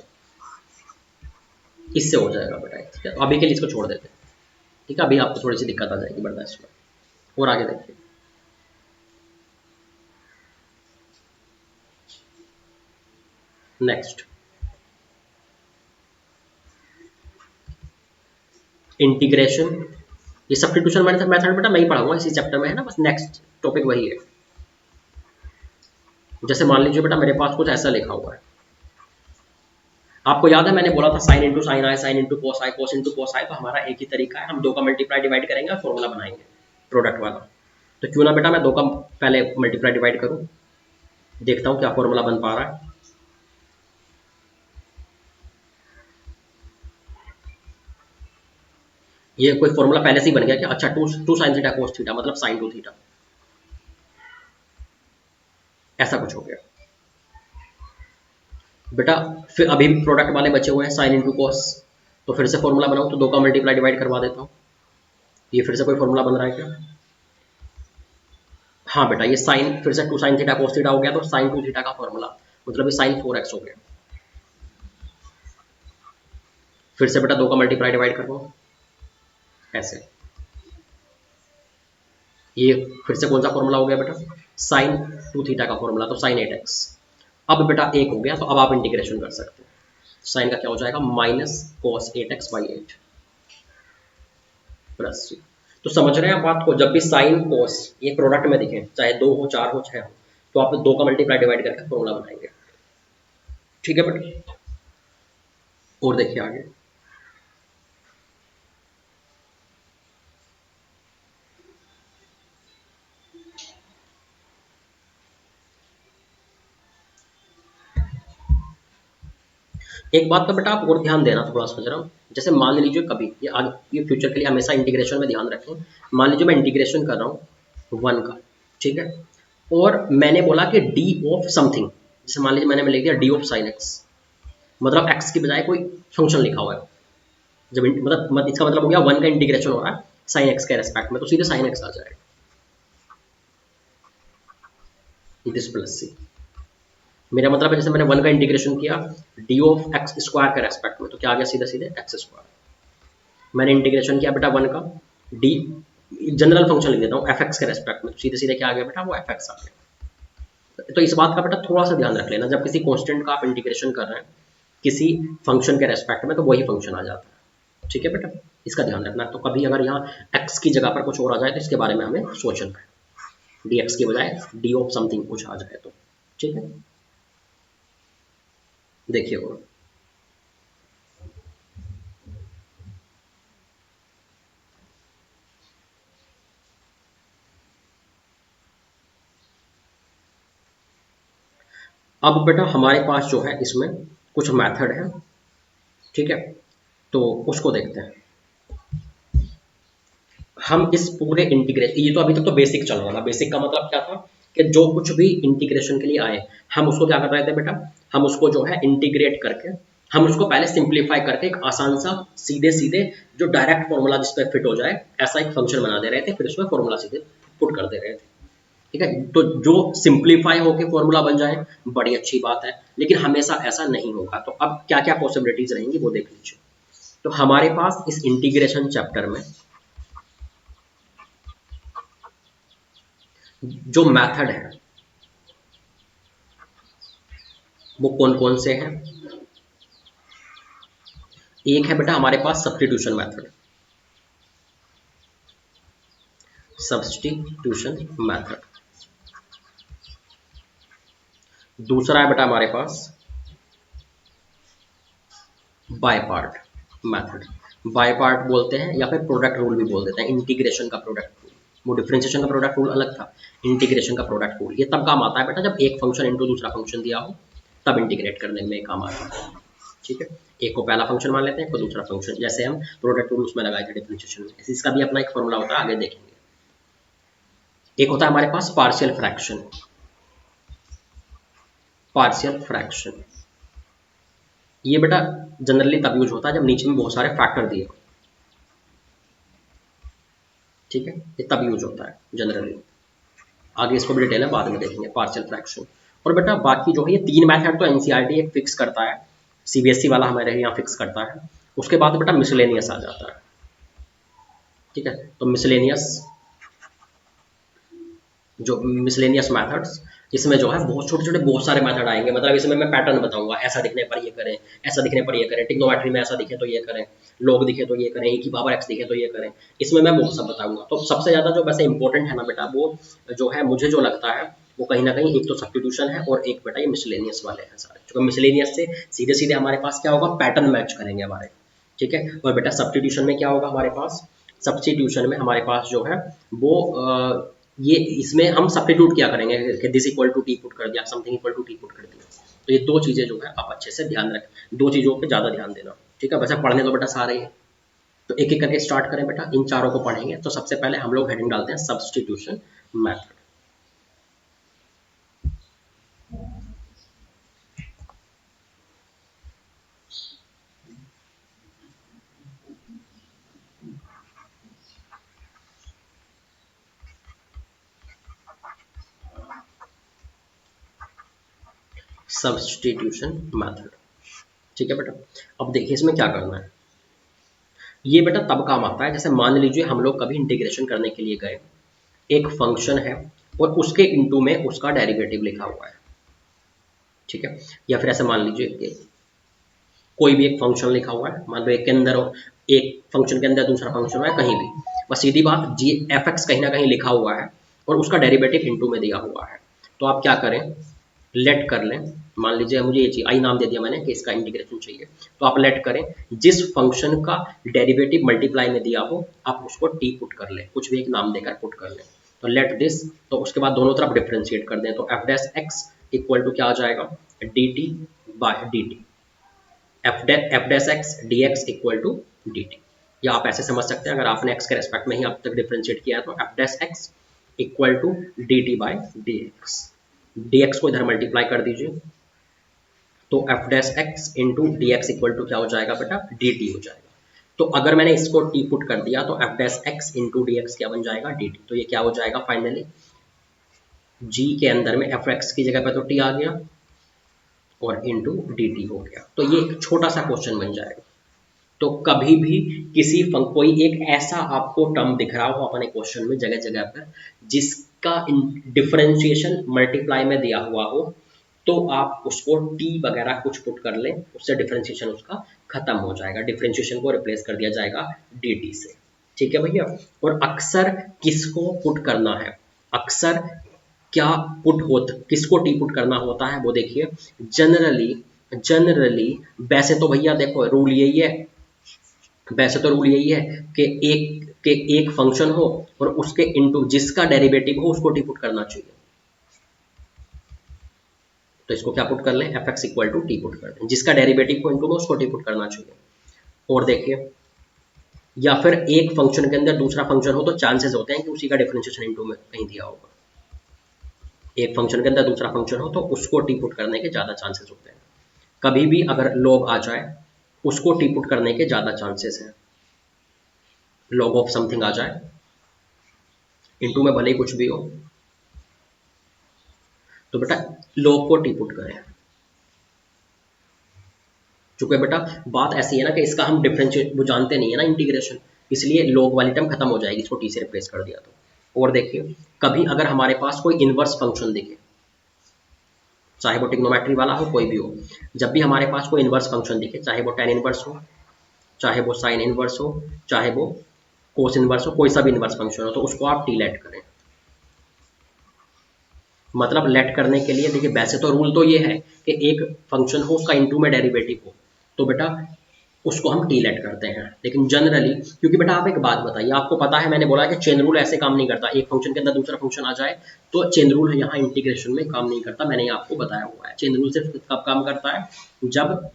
इससे हो जाएगा बेटा। ठीक है, तो अभी के लिए इसको छोड़ देते हैं। ठीक है, अभी आपको थोड़ी सी दिक्कत आ जाएगी बर्दाश्त में। और आगे देखिए, नेक्स्ट इंटीग्रेशन। ये सब्स्टिट्यूशन मेथड बेटा मैं ही पढ़ाऊंगा इसी चैप्टर में, है ना, बस नेक्स्ट टॉपिक वही है। जैसे मान लीजिए बेटा मेरे पास कुछ ऐसा लिखा हुआ है, आपको याद है मैंने बोला था साइन इंटू साइन आए, साइन इंटू कोस आए, कोस इंटू कोस आए, तो हमारा एक ही तरीका है, हम दो का मल्टीप्लाई डिवाइड करेंगे और फॉर्मूला बनाएंगे प्रोडक्ट वाला। तो क्यों ना बेटा मैं दो का पहले मल्टीप्लाई डिवाइड करूं, देखता हूं क्या फॉर्मूला बन पा रहा है। ये कोई फॉर्मूला पहले से ही बन गया क्या? अच्छा, two sine theta cos theta मतलब साइन 2 थीटा, ऐसा कुछ हो गया बेटा। फिर अभी भी प्रोडक्ट वाले बचे हुए हैं साइन इंटू कोस, तो फिर से फॉर्मूला बनाऊं तो दो का मल्टीप्लाई डिवाइड करवा देता हूं। ये फिर से कोई फॉर्मूला बन रहा है क्या? हाँ बेटा, ये साइन फिर से 2 साइन थीटा कोस थीटा हो गया, तो साइन 2 थीटा का फॉर्मूला मतलब ये साइन 4x हो गया। फिर से बेटा दो का मल्टीप्लाई डिवाइड करवाओ ऐसे, ये फिर से कौन सा फॉर्मूला हो गया बेटा, साइन 2 थीटा का फॉर्मूला, तो साइन 8x। अब बेटा 1 हो गया, तो अब आप इंटीग्रेशन कर सकते हैं। साइन का क्या हो जाएगा, माइनस कॉस 8x/8 प्लस 3। तो समझ रहे हैं आप बात को, जब भी साइन कॉस ये प्रोडक्ट में दिखे, चाहे 2 हो 4 हो 6 हो, तो आप दो का मल्टीप्लाई डिवाइड करके फॉर्मूला बनाएंगे। ठीक है बेटा, और देखिए आगे, एक बात का बेटा आप और ध्यान देना थोड़ा सा जरा। जैसे मान लीजिए कभी ये फ्यूचर के लिए हमेशा इंटीग्रेशन में ध्यान रखें। मान लीजिए मैं इंटीग्रेशन कर रहा हूँ 1 का, ठीक है, और मैंने बोला कि डी ऑफ समथिंग, जैसे मान लीजिए मैंने लिख दिया डी ऑफ साइन एक्स, मतलब एक्स की बजाय कोई फंक्शन लिखा हुआ है, जब मतलब इसका मतलब हो गया 1 का इंटीग्रेशन हो रहा है साइन एक्स के रेस्पेक्ट में, तो सीधे साइन एक्स आ जाएगा, दिस प्लस सी। मेरा मतलब है जैसे मैंने 1 का इंटीग्रेशन किया डी ऑफ एक्स स्क्वायर के रेस्पेक्ट में, तो क्या आ गया, सीधे सीधे एक्स स्क्वायर। मैंने इंटीग्रेशन किया बेटा 1 का डी, जनरल फंक्शन लिख देता हूँ एफ एक्स के रेस्पेक्ट में, तो सीधे सीधे क्या आ गया बेटा, वो एफ एक्स आ गया। तो इस बात का बेटा थोड़ा सा ध्यान रख लेना, जब किसी कांस्टेंट का आप इंटीग्रेशन कर रहे हैं किसी फंक्शन के रेस्पेक्ट में, तो वही फंक्शन आ जाता है। ठीक है बेटा, इसका ध्यान रखना। तो कभी अगर यहाँ एक्स की जगह पर कुछ और आ जाए तो इसके बारे में हमें सोचना है, डी एक्स की बजाय डी ऑफ समथिंग कुछ आ जाए तो। ठीक है, देखिए और अब बेटा हमारे पास जो है इसमें कुछ मेथड है, ठीक है, तो उसको देखते हैं। हम इस पूरे इंटीग्रेशन, ये तो अभी तक तो बेसिक चल रहा था, बेसिक का मतलब क्या था कि जो कुछ भी इंटीग्रेशन के लिए आए हम उसको क्या कर रहे थे बेटा, हम उसको जो है इंटीग्रेट करके, हम उसको पहले सिंप्लीफाई करके एक आसान सा सीधे सीधे जो डायरेक्ट फॉर्मूला जिस पर फिट हो जाए ऐसा एक फंक्शन बना दे रहे थे, फिर उसमें फॉर्मूला सीधे पुट कर दे रहे थे। ठीक है, तो जो सिंप्लीफाई होकर फॉर्मूला बन जाए बड़ी अच्छी बात है, लेकिन हमेशा ऐसा नहीं होगा। तो अब क्या क्या पॉसिबिलिटीज रहेंगी वो देख लीजिए। तो हमारे पास इस इंटीग्रेशन चैप्टर में जो मेथड है वो कौन कौन से हैं। एक है बेटा हमारे पास सब्स्टिट्यूशन मेथड, सब्स्टिट्यूशन मेथड। दूसरा है बेटा हमारे पास by part method, by part बोलते हैं या फिर प्रोडक्ट रूल भी बोल देते हैं, इंटीग्रेशन का प्रोडक्ट रूल। वो डिफरेंशिएशन का प्रोडक्ट रूल अलग था, इंटीग्रेशन का प्रोडक्ट रूल ये तब काम आता है बेटा जब एक फंक्शन इंटू दूसरा फंक्शन दिया हो, तब इंटीग्रेट करने में काम आता है। ठीक है, एक को पहला फंक्शन मान लेते हैं, एक को दूसरा फंक्शन, जैसे हम प्रोडक्ट रूल उसमें लगाए थे डिफरेंशिएशन में, इसका भी अपना एक फॉर्मूला होता है, आगे देखेंगे। एक होता है हमारे पास पार्शियल फ्रैक्शन, पार्शियल फ्रैक्शन ये बेटा जनरली तब यूज होता है जब नीचे में बहुत सारे फैक्टर दिए हो। ठीक है, ये तब यूज होता है जनरली, आगे इसको भी डिटेल है बाद में देखेंगे पार्शियल फ्रैक्शन। और बेटा बाकी जो है ये 3 मेथड तो एनसीईआरटी एक फिक्स करता है, सीबीएसई वाला हमारे यहाँ फिक्स करता है, उसके बाद बेटा मिसलेनियस आ जाता है। ठीक है, तो मिसलेनियस जो मिसलेनियस मेथड्स, इसमें जो है बहुत छोटे छोटे बहुत सारे मेथड आएंगे, मतलब इसमें मैं पैटर्न बताऊंगा, ऐसा दिखने पर ये करें, ऐसा दिखने पर ये करें, टिग्नोमेट्री में ऐसा दिखे तो ये करें, लोग दिखे तो ये करें, की पावर एक्स दिखे तो ये करें, इसमें मैं वो सब बताऊंगा। तो सबसे ज़्यादा जो वैसे इंपॉर्टेंट है ना बेटा, वो जो है मुझे जो लगता है वो कहीं ना कहीं एक तो सब्स्टिट्यूशन है और एक बेटा ये मिसलेनियस वाले हैं सारे, क्योंकि मिसलेनियस से सीधे सीधे हमारे पास क्या होगा, पैटर्न मैच करेंगे हमारे। ठीक है, और बेटा सब्स्टिट्यूशन में क्या होगा हमारे पास, सब्स्टिट्यूशन में हमारे पास जो है वो ये इसमें हम सब्स्टिट्यूट क्या करेंगे कि this equal to t put कर दिया, something equal to t put कर दिया। तो ये दो चीज़ें जो है आप अच्छे से ध्यान रखें, दो चीज़ों पे ज़्यादा ध्यान देना। ठीक है, वैसे पढ़ने तो बेटा सारे ही, तो एक एक करके स्टार्ट करें बेटा, इन चारों को पढ़ेंगे। तो सबसे पहले हम लोग हेडिंग डालते हैं सब्स्टिट्यूशन मैथड। Substitution method. ठीक है बेटा, अब देखिए इसमें क्या करना है। ये बेटा तब काम आता है जैसे मान लीजिए हम लोग कभी इंटीग्रेशन करने के लिए गए, एक फंक्शन है और उसके इनटू में उसका डेरिवेटिव लिखा हुआ है। ठीक है, या फिर ऐसे मान लीजिए कि कोई भी एक फंक्शन लिखा हुआ है, मान लो एक के अंदर एक फंक्शन के अंदर दूसरा फंक्शन है, कहीं भी बस सीधी बात जी एफ एक्स कहीं ना कहीं लिखा हुआ है और उसका डेरिवेटिव इनटू में दिया हुआ है। तो आप क्या करें, लेट कर लें, मान लीजिए मुझे ये चाहिए, आई नाम दे दिया मैंने कि इसका इंटीग्रेशन चाहिए, तो आप लेट करें जिस फंक्शन का डेरिवेटिव मल्टीप्लाई में दिया हो आप उसको टी पुट कर लें, कुछ भी एक नाम देकर पुट कर लें। तो लेट दिस, तो उसके बाद दोनों तरफ डिफ्रेंशिएट कर दें, तो f dash x equal to क्या आ जाएगा, d t by d t, f dash x d x equal to d t. या आप ऐसे समझ सकते हैं, अगर आपने एक्स के रेस्पेक्ट में ही अब तक डिफ्रेंशिएट किया है तो f dash x equal to d t by d x, d x को इधर मल्टीप्लाई कर दीजिए, तो f dash x into d x equal to क्या हो जाएगा बेटा, डी टी हो जाएगा। तो अगर मैंने इसको टी पुट कर दिया तो f dash x into d x क्या बन जाएगा, डी टी। तो ये क्या हो जाएगा फाइनली, जी के अंदर में एफ एक्स की जगह पे तो टी आ गया और इंटू डी टी हो गया। तो ये एक छोटा सा क्वेश्चन बन जाएगा। तो कभी भी किसी कोई एक ऐसा आपको टर्म दिख रहा हो अपने क्वेश्चन में जगह जगह पर जिसका डिफरेंशिएशन मल्टीप्लाई में दिया हुआ हो, तो आप उसको टी वगैरह कुछ पुट कर लें, उससे डिफरेंशिएशन उसका खत्म हो जाएगा, डिफरेंशिएशन को रिप्लेस कर दिया जाएगा डी टी से। ठीक है भैया, और अक्सर किसको पुट करना है, अक्सर क्या पुट होता, किसको टी पुट करना होता है वो देखिए। जनरली जनरली वैसे तो भैया देखो रूल यही है, वैसे तो रूल यही है कि एक फंक्शन हो और उसके इनटू जिसका डेरिवेटिव हो उसको टी पुट करना चाहिए। तो इसको क्या पुट कर लें, f x equal to t put कर दें, जिसका डेरिवेटिव हो इनटू में उसको टी पुट करना चाहिए। और देखिए, या फिर एक फंक्शन के अंदर दूसरा फंक्शन हो तो चांसेस होते हैं कि उसी का डिफरेंशिएशन इनटू में कहीं दिया होगा। एक फंक्शन के अंदर दूसरा फंक्शन हो तो उसको टी पुट करने के ज़्यादा चांसेस होते हैं। कभी भी अगर लॉग आ जाए उसको टी पुट करने के ज़्यादा चांसेस हैं, लॉग ऑफ समथिंग आ जाए इनटू में भले ही कुछ भी हो, तो बेटा लॉग को टी पुट करें। चूंकि बेटा बात ऐसी है ना कि इसका हम डिफरेंशिएट वो जानते नहीं है ना इंटीग्रेशन, इसलिए लॉग वाली टर्म खत्म हो जाएगी, इसको टी से रिप्लेस कर दिया तो। और देखिए कभी अगर हमारे पास कोई इनवर्स फंक्शन दिखे, चाहे वो टिग्नोमेट्री वाला हो कोई भी हो, जब भी हमारे पास कोई इनवर्स फंक्शन दिखे, चाहे वो टेन इनवर्स हो, चाहे वो साइन इनवर्स हो, चाहे वो कोस इनवर्स हो, कोई सा भी इनवर्स फंक्शन हो, तो उसको आप टी लेट करें। मतलब लेट करने के लिए देखिए वैसे तो रूल तो ये है कि एक फंक्शन हो उसका इनटू में डेरिवेटिव हो, तो बेटा उसको हम टी लेट करते हैं। लेकिन जनरली, क्योंकि बेटा आप एक बात बताइए, आपको पता है मैंने बोला कि चेन रूल ऐसे काम नहीं करता, एक फंक्शन के अंदर दूसरा फंक्शन आ जाए तो चेन रूल यहाँ इंटीग्रेशन में काम नहीं करता, मैंने आपको बताया हुआ है। चेन रूल सिर्फ कब काम करता है, जब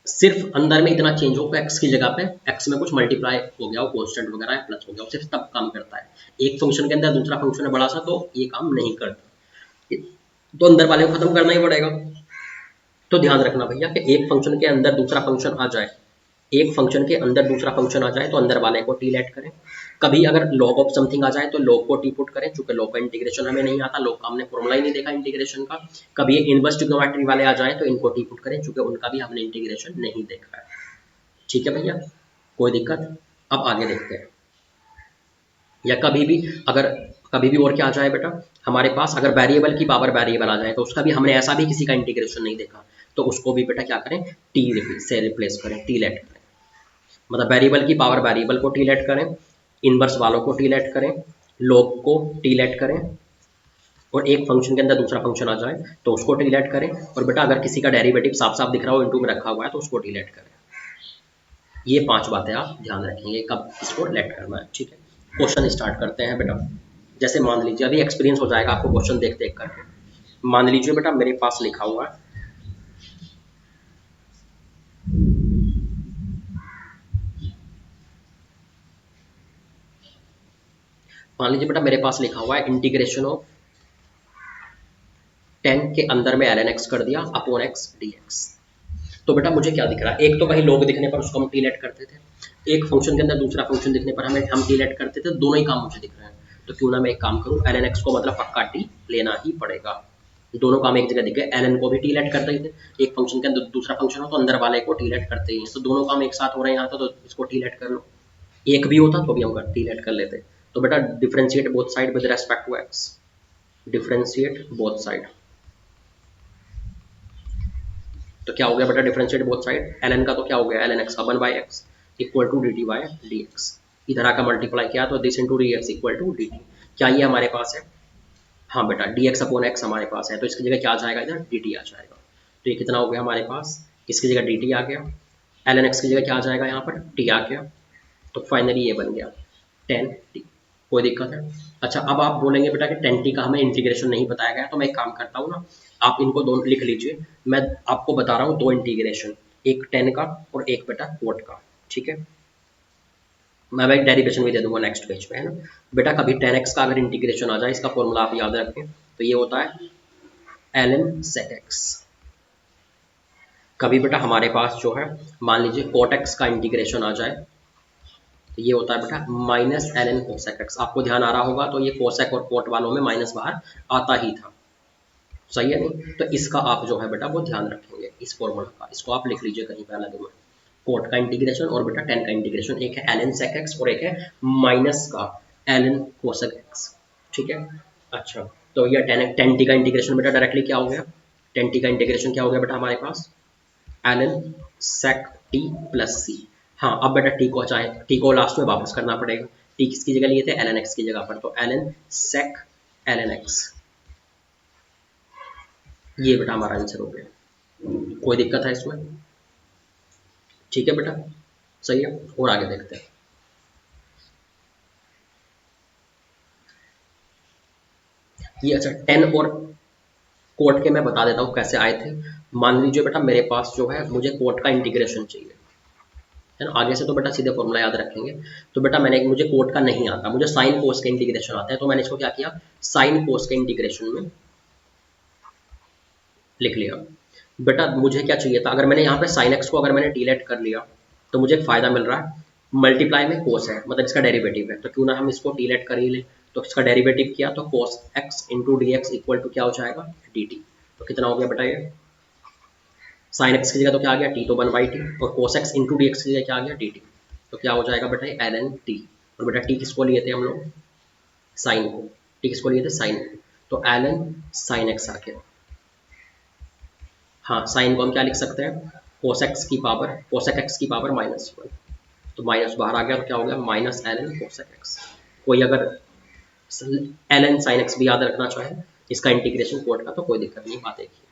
सिर्फ अंदर में इतना चेंज हो, एक्स की जगह पे एक्स में कुछ मल्टीप्लाई हो गया हो, कॉन्स्टेंट वगैरह प्लस हो गया हो, सिर्फ तब काम करता है। एक फंक्शन के अंदर दूसरा फंक्शन है बड़ा सा, तो ये काम नहीं करता, तो अंदर वाले को खत्म करना ही पड़ेगा। तो ध्यान रखना भैया कि एक फंक्शन के अंदर दूसरा फंक्शन आ जाए, एक फंक्शन के अंदर दूसरा फंक्शन आ जाए तो अंदर वाले को टी लेट करें। कभी अगर लॉग ऑफ समथिंग आ जाए तो लॉग को टी पुट करें, चूंकि लॉग का इंटीग्रेशन हमें नहीं आता, लॉग का हमने फॉर्मूला ही नहीं देखा इंटीग्रेशन का। कभी ये इनवर्स ट्रिग्नोमेट्री वाले आ जाए तो इनको टी पुट करें, चूंकि उनका भी हमने इंटीग्रेशन नहीं देखा है। ठीक है भैया, कोई दिक्कत? अब आगे देखते हैं। या कभी भी अगर कभी भी और क्या आ जाए बेटा, हमारे पास अगर वेरिएबल की पावर वेरिएबल आ जाए तो उसका भी हमने ऐसा भी किसी का इंटीग्रेशन नहीं देखा, तो उसको भी बेटा क्या करें, टी से रिप्लेस करें, टी लेट करें। मतलब वेरिएबल की पावर वेरिएबल को टी लेट करें, इनवर्स वालों को टी लेट करें, लॉग को टी लेट करें, और एक फंक्शन के अंदर दूसरा फंक्शन आ जाए तो उसको टी लेट करें। और बेटा अगर किसी का डेरिवेटिव साफ साफ दिख रहा हो, इनटू में रखा हुआ है, तो उसको टी लेट करें। ये 5 बातें आप ध्यान रखेंगे कब इसको लेट करना है। ठीक है, क्वेश्चन स्टार्ट करते हैं बेटा। जैसे मान लीजिए, अभी एक्सपीरियंस हो जाएगा आपको क्वेश्चन देख देख करके। मान लीजिए बेटा मेरे पास लिखा हुआ है, मान लीजिए बेटा मेरे पास लिखा हुआ है इंटीग्रेशन ऑफ 10 के अंदर में ln x कर दिया अपॉन x dx। तो बेटा मुझे क्या दिख रहा है, एक तो वही लॉग दिखने पर उसको हम टी लेट करते थे, एक फंक्शन के अंदर दूसरा फंक्शन दिखने पर हम टी लेट करते थे, दोनों ही काम मुझे दिख रहे हैं। तो क्यों ना मैं एक काम करूं, ln x को मतलब पक्का टी लेना ही पड़ेगा। दोनों काम एक जगह दिख गए, ln को भी टी लेट करते ही थे, एक फंक्शन के अंदर दूसरा फंक्शन हो तो अंदर वाले को टी लेट करते ही हैं, तो दोनों काम एक साथ हो रहे हैं यहाँ, तो इसको टी लेट कर लो। एक भी होता तो भी हम टी लेट कर लेते। तो बेटा differentiate both side with respect to x, differentiate both side. तो क्या हो गया बेटा, डिफरेंशिएट बोथ साइड, ln का तो क्या हो गया, ln x upon by x equal to dt by dx। इधर आकर मल्टीप्लाई किया तो this into dx equal to dt। क्या ये हमारे पास है, हाँ बेटा dx अपॉन x हमारे पास है, तो इसकी जगह क्या आ जाएगा, इधर dt आ जाएगा। तो ये कितना हो गया हमारे पास, इसकी जगह dt आ गया, ln x की जगह क्या आ जाएगा, यहाँ पर t आ गया। तो फाइनली ये बन गया 10t। कोई दिक्कत है? अच्छा, अब आप बोलेंगे बेटा कि 10t का हमें इंटीग्रेशन नहीं बताया गया, तो मैं एक काम करता हूँ ना, आप इनको दोनों लिख लीजिए। मैं आपको बता रहा हूँ दो इंटीग्रेशन, एक 10 का और एक बेटा कोट का। ठीक है, मैं भाई डेरिवेशन भी दे दूंगा नेक्स्ट पेज पे, है ना बेटा। कभी 10x का अगर इंटीग्रेशन आ जाए, इसका फॉर्मूला आप याद रखें, तो ये होता है ln sec x। कभी बेटा हमारे पास जो है, मान लीजिए cot x का इंटीग्रेशन आ जाए, तो ये होता है बेटा माइनस ln कोसेक x। आपको ध्यान आ रहा होगा, तो ये कोसेक और कोट वालों में माइनस बाहर आता ही था, सही है नहीं? तो इसका आप जो है बेटा वो ध्यान रखेंगे, इस फॉर्मूला का, इसको आप लिख लीजिए कहीं पे अलग में। कोट का इंटीग्रेशन और बेटा 10 का इंटीग्रेशन, एक है ln sec x और एक है माइनस का ln कोसेक x। ठीक है, अच्छा, तो ये 10 t का इंटीग्रेशन बेटा डायरेक्टली क्या हो गया, 10 t का इंटीग्रेशन क्या हो गया बेटा हमारे पास, ln sec t plus c। हाँ, अब बेटा टी को लास्ट में वापस करना पड़ेगा। टी किसकी जगह लिए थे, ln x की जगह पर, तो ln sec ln x। ये बेटा हमारा आंसर हो गया। कोई दिक्कत है इसमें? ठीक है बेटा, सही है। और आगे देखते हैं। ये अच्छा 10 और कोट के मैं बता देता हूँ कैसे आए थे। मान लीजिए बेटा मेरे पास जो है, मुझे कोट का इंटीग्रेशन चाहिए, है ना। आगे से तो बेटा सीधे फॉर्मूला याद रखेंगे। तो बेटा मुझे कोट का नहीं आता, मुझे साइन कोस का इंटीग्रेशन आता है, तो मैंने इसको क्या किया, साइन कोस के इंटीग्रेशन में लिख लिया। बेटा मुझे क्या चाहिए था, अगर मैंने यहाँ पे साइन एक्स को अगर मैंने डिलीट कर लिया, तो मुझे एक फायदा मिल रहा है, मल्टीप्लाई में कोस है, मतलब इसका डेरिवेटिव है, तो क्यों ना हम इसको डिलीट कर ही लें। तो इसका डेरिवेटिव किया तो cos x into d x equal to क्या हो जाएगा, डी टी। तो कितना हो गया बेटा, ये साइन एक्स की जगह तो क्या आ गया, टी तो 1/t, और कोस एक्स इंटू डी एक्स की जगह क्या आ गया, डी टी। तो क्या हो जाएगा बेटा, एल एन टी। और बेटा टी किसको लिए थे हम लोग, साइन को, टी किसको लिए थे, साइन को, तो एल एन साइन एक्स आ गया। हाँ, साइन को हम क्या लिख सकते हैं, कोसेक्स की पावर, कोसेक एक्स की पावर -1। तो माइनस बाहर आ गया, तो क्या हो गया, minus l n cosec x. कोई अगर एल एन साइन एक्स भी याद रखना चाहे इसका इंटीग्रेशन कोट का, तो कोई दिक्कत नहीं, बात एक ही है।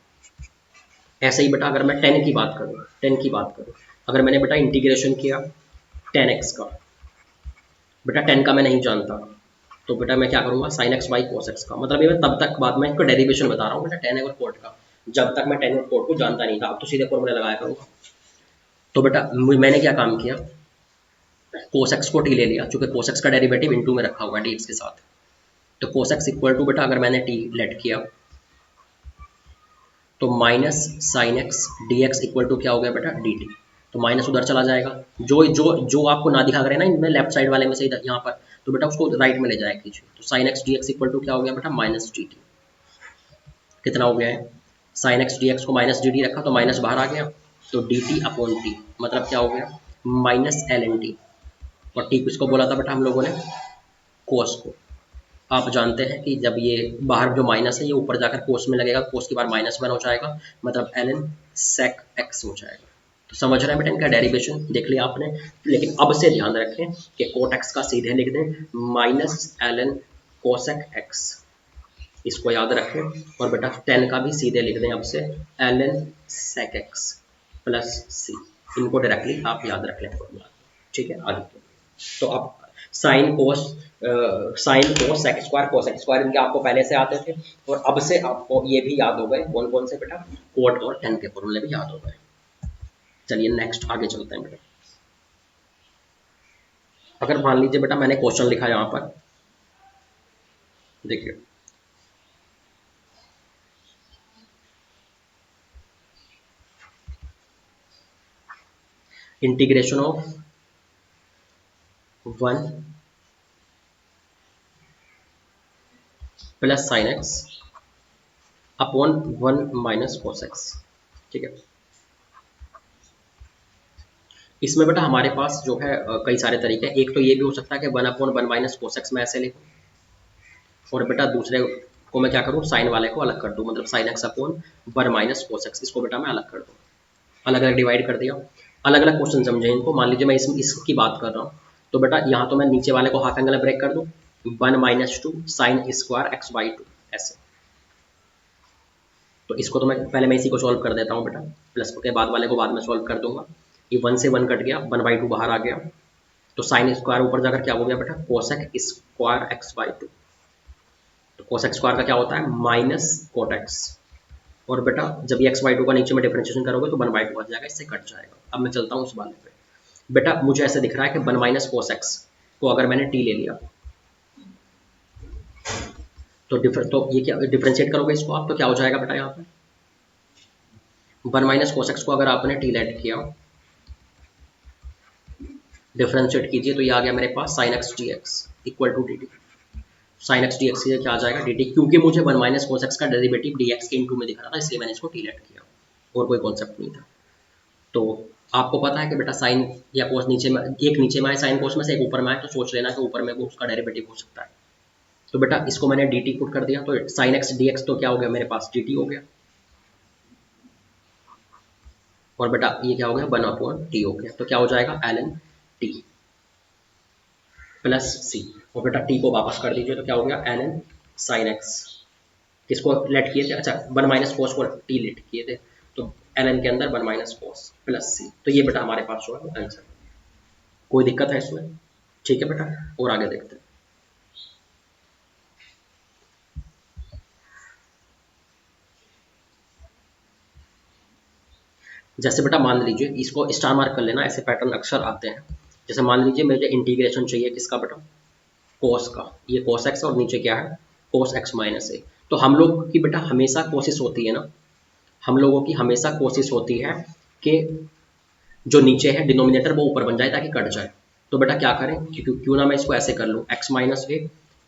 ऐसे ही बेटा अगर मैं 10 की बात करूँ, 10 की बात करूँ, अगर मैंने बेटा इंटीग्रेशन किया 10x का, बेटा 10 का मैं नहीं जानता, तो बेटा मैं क्या करूंगा sin x by cos x का, मतलब ये मैं तब तक बाद में इसको डेरिवेशन बता रहा हूँ बेटा tan और cot का, जब तक मैं tan और cot को जानता नहीं था, अब तो सीधे फॉर्मूला लगाया करूंगा। तो बेटा मैंने क्या काम किया, cos x को t ले लिया, चूंकि cos x का डेरिवेटिव इनटू में रखा हुआ है dx के साथ, तो cos x इक्वल टू बेटा अगर मैंने t लेट किया तो minus sine x d x equal to क्या हो गया बेटा डी टी, तो माइनस उधर चला जाएगा, जो जो जो आपको ना दिखा रहे हैं ना इनमें लेफ्ट साइड वाले में से इधर यहाँ पर, तो बेटा उसको राइट में ले जाए कीजिए, तो sine x d x equal to क्या हो गया बेटा माइनस डी टी, कितना हो गया है, साइन एक्स डी एक्स को माइनस डी टी रखा तो माइनस बाहर आ गया, तो डी टी अपॉन टी मतलब क्या हो गया माइनस एल एन टी, और टी किसको बोला था बेटा हम लोगों ने कोस को, आप जानते हैं कि जब ये बाहर जो माइनस है ये ऊपर जाकर कोस में लगेगा, कोस के बाद माइनस वन हो जाएगा, मतलब एल एन सेक एक्स हो जाएगा। तो समझ रहे हैं बेटा इनका डेरिवेशन देख लिया आपने, लेकिन अब से ध्यान रखें कि कोट एक्स का सीधे लिख दें minus l n cosec x, इसको याद रखें, और बेटा 10 का भी सीधे लिख दें अब से l n sec x plus C, इनको डायरेक्टली आप याद रख लें फॉर्मूला, ठीक है आगे। तो आप sine cos sec square cosec square इनके आपको पहले से आते थे, और अब से आपको ये भी याद हो गए, कौन कौन से बेटा कोट और टेन के फॉर्मूले भी याद हो गए। चलिए नेक्स्ट आगे चलते हैं बेटा। अगर मान लीजिए बेटा मैंने क्वेश्चन लिखा यहाँ पर, देखिए integration of 1 plus sine x upon 1 minus cos x, ठीक है। इसमें बेटा हमारे पास जो है कई सारे तरीके हैं, एक तो ये भी हो सकता है कि 1 अपॉन 1 माइनस कोस एक्स में ऐसे लिखूं, और बेटा दूसरे को मैं क्या करूं साइन वाले को अलग कर दूं, मतलब sine x upon 1 minus cos x, इसको बेटा मैं अलग कर दूं, अलग अलग डिवाइड कर दिया। अलग अलग क्वेश्चन समझे इनको, मान लीजिए मैं इसकी बात कर रहा हूँ, तो बेटा यहाँ तो मैं नीचे वाले को हाफ एंगल ब्रेक कर दूँ, 1 minus two sign square x by two ऐसे, तो इसको तो मैं इसी को सॉल्व कर देता हूँ बेटा, प्लस के बाद वाले को बाद में सॉल्व कर दूंगा, ये 1 से 1 कट गया, 1/2 बाहर आ गया, तो साइन स्क्वायर ऊपर जाकर क्या हो गया बेटा cosec square x by two, तो कोसेक स्क्वायर का क्या होता है माइनस कोट एक्स, और बेटा जब ये एक्स बाई टू का नीचे में डिफरेंशिएशन करोगे तो 1/2 आ जाएगा, इससे कट जाएगा। अब मैं चलता हूँ उस वाले पे, बेटा मुझे ऐसे दिख रहा है कि 1 माइनस कोस एक्स को अगर मैंने टी ले लिया, तो ये क्या डिफरेंशिएट करोगे इसको आप, तो क्या हो जाएगा बेटा यहाँ पे 1 माइनस कोस एक्स को अगर आपने टी लेट किया, डिफरेंशिएट कीजिए, तो ये आ गया मेरे पास sine x d x equal to d t, sine x d x क्या आ जाएगा डी टी, क्योंकि मुझे 1 माइनस कोस एक्स का डेरिवेटिव डी एक्स के इनटू में दिख रहा था, इसलिए मैंने इसको टी लेट किया, और कोई कॉन्सेप्ट नहीं था। तो आपको पता है कि बेटा साइन या कोस नीचे में, एक नीचे में आए साइन कोस में से, एक ऊपर में आए, तो सोच लेना कि ऊपर में वो उसका डेरिवेटिव हो सकता है। तो बेटा इसको मैंने डी टी पुट कर दिया, तो साइन एक्स डी एक्स तो क्या हो गया मेरे पास डी टी हो गया, और बेटा ये क्या हो गया 1 अपॉन टी हो गया, तो क्या हो जाएगा L N T plus C, और बेटा टी को वापस कर दीजिए, तो क्या हो गया एल एन साइन एक्स, किसको लेट किए थे, अच्छा 1 माइनस कोस को टी लेट किए थे, तो एल एन के अंदर 1 माइनस कोस प्लस सी, तो ये बेटा हमारे पास जो है आंसर। कोई दिक्कत है इसमें, ठीक है बेटा, और आगे देखते हैं। जैसे बेटा मान लीजिए इसको स्टार मार्क कर लेना, ऐसे पैटर्न अक्सर आते हैं, जैसे मान लीजिए मुझे इंटीग्रेशन चाहिए किसका बेटा कोस का, ये कोस एक्स और नीचे क्या है कोस एक्स माइनस ए, तो हम लोग की बेटा हमेशा कोशिश होती है ना, हम लोगों की हमेशा कोशिश होती है कि जो नीचे है डिनोमिनेटर वो ऊपर बन जाए ताकि कट जाए, तो बेटा क्या करें, क्यों ना मैं इसको ऐसे कर लूँ एक्स माइनस ए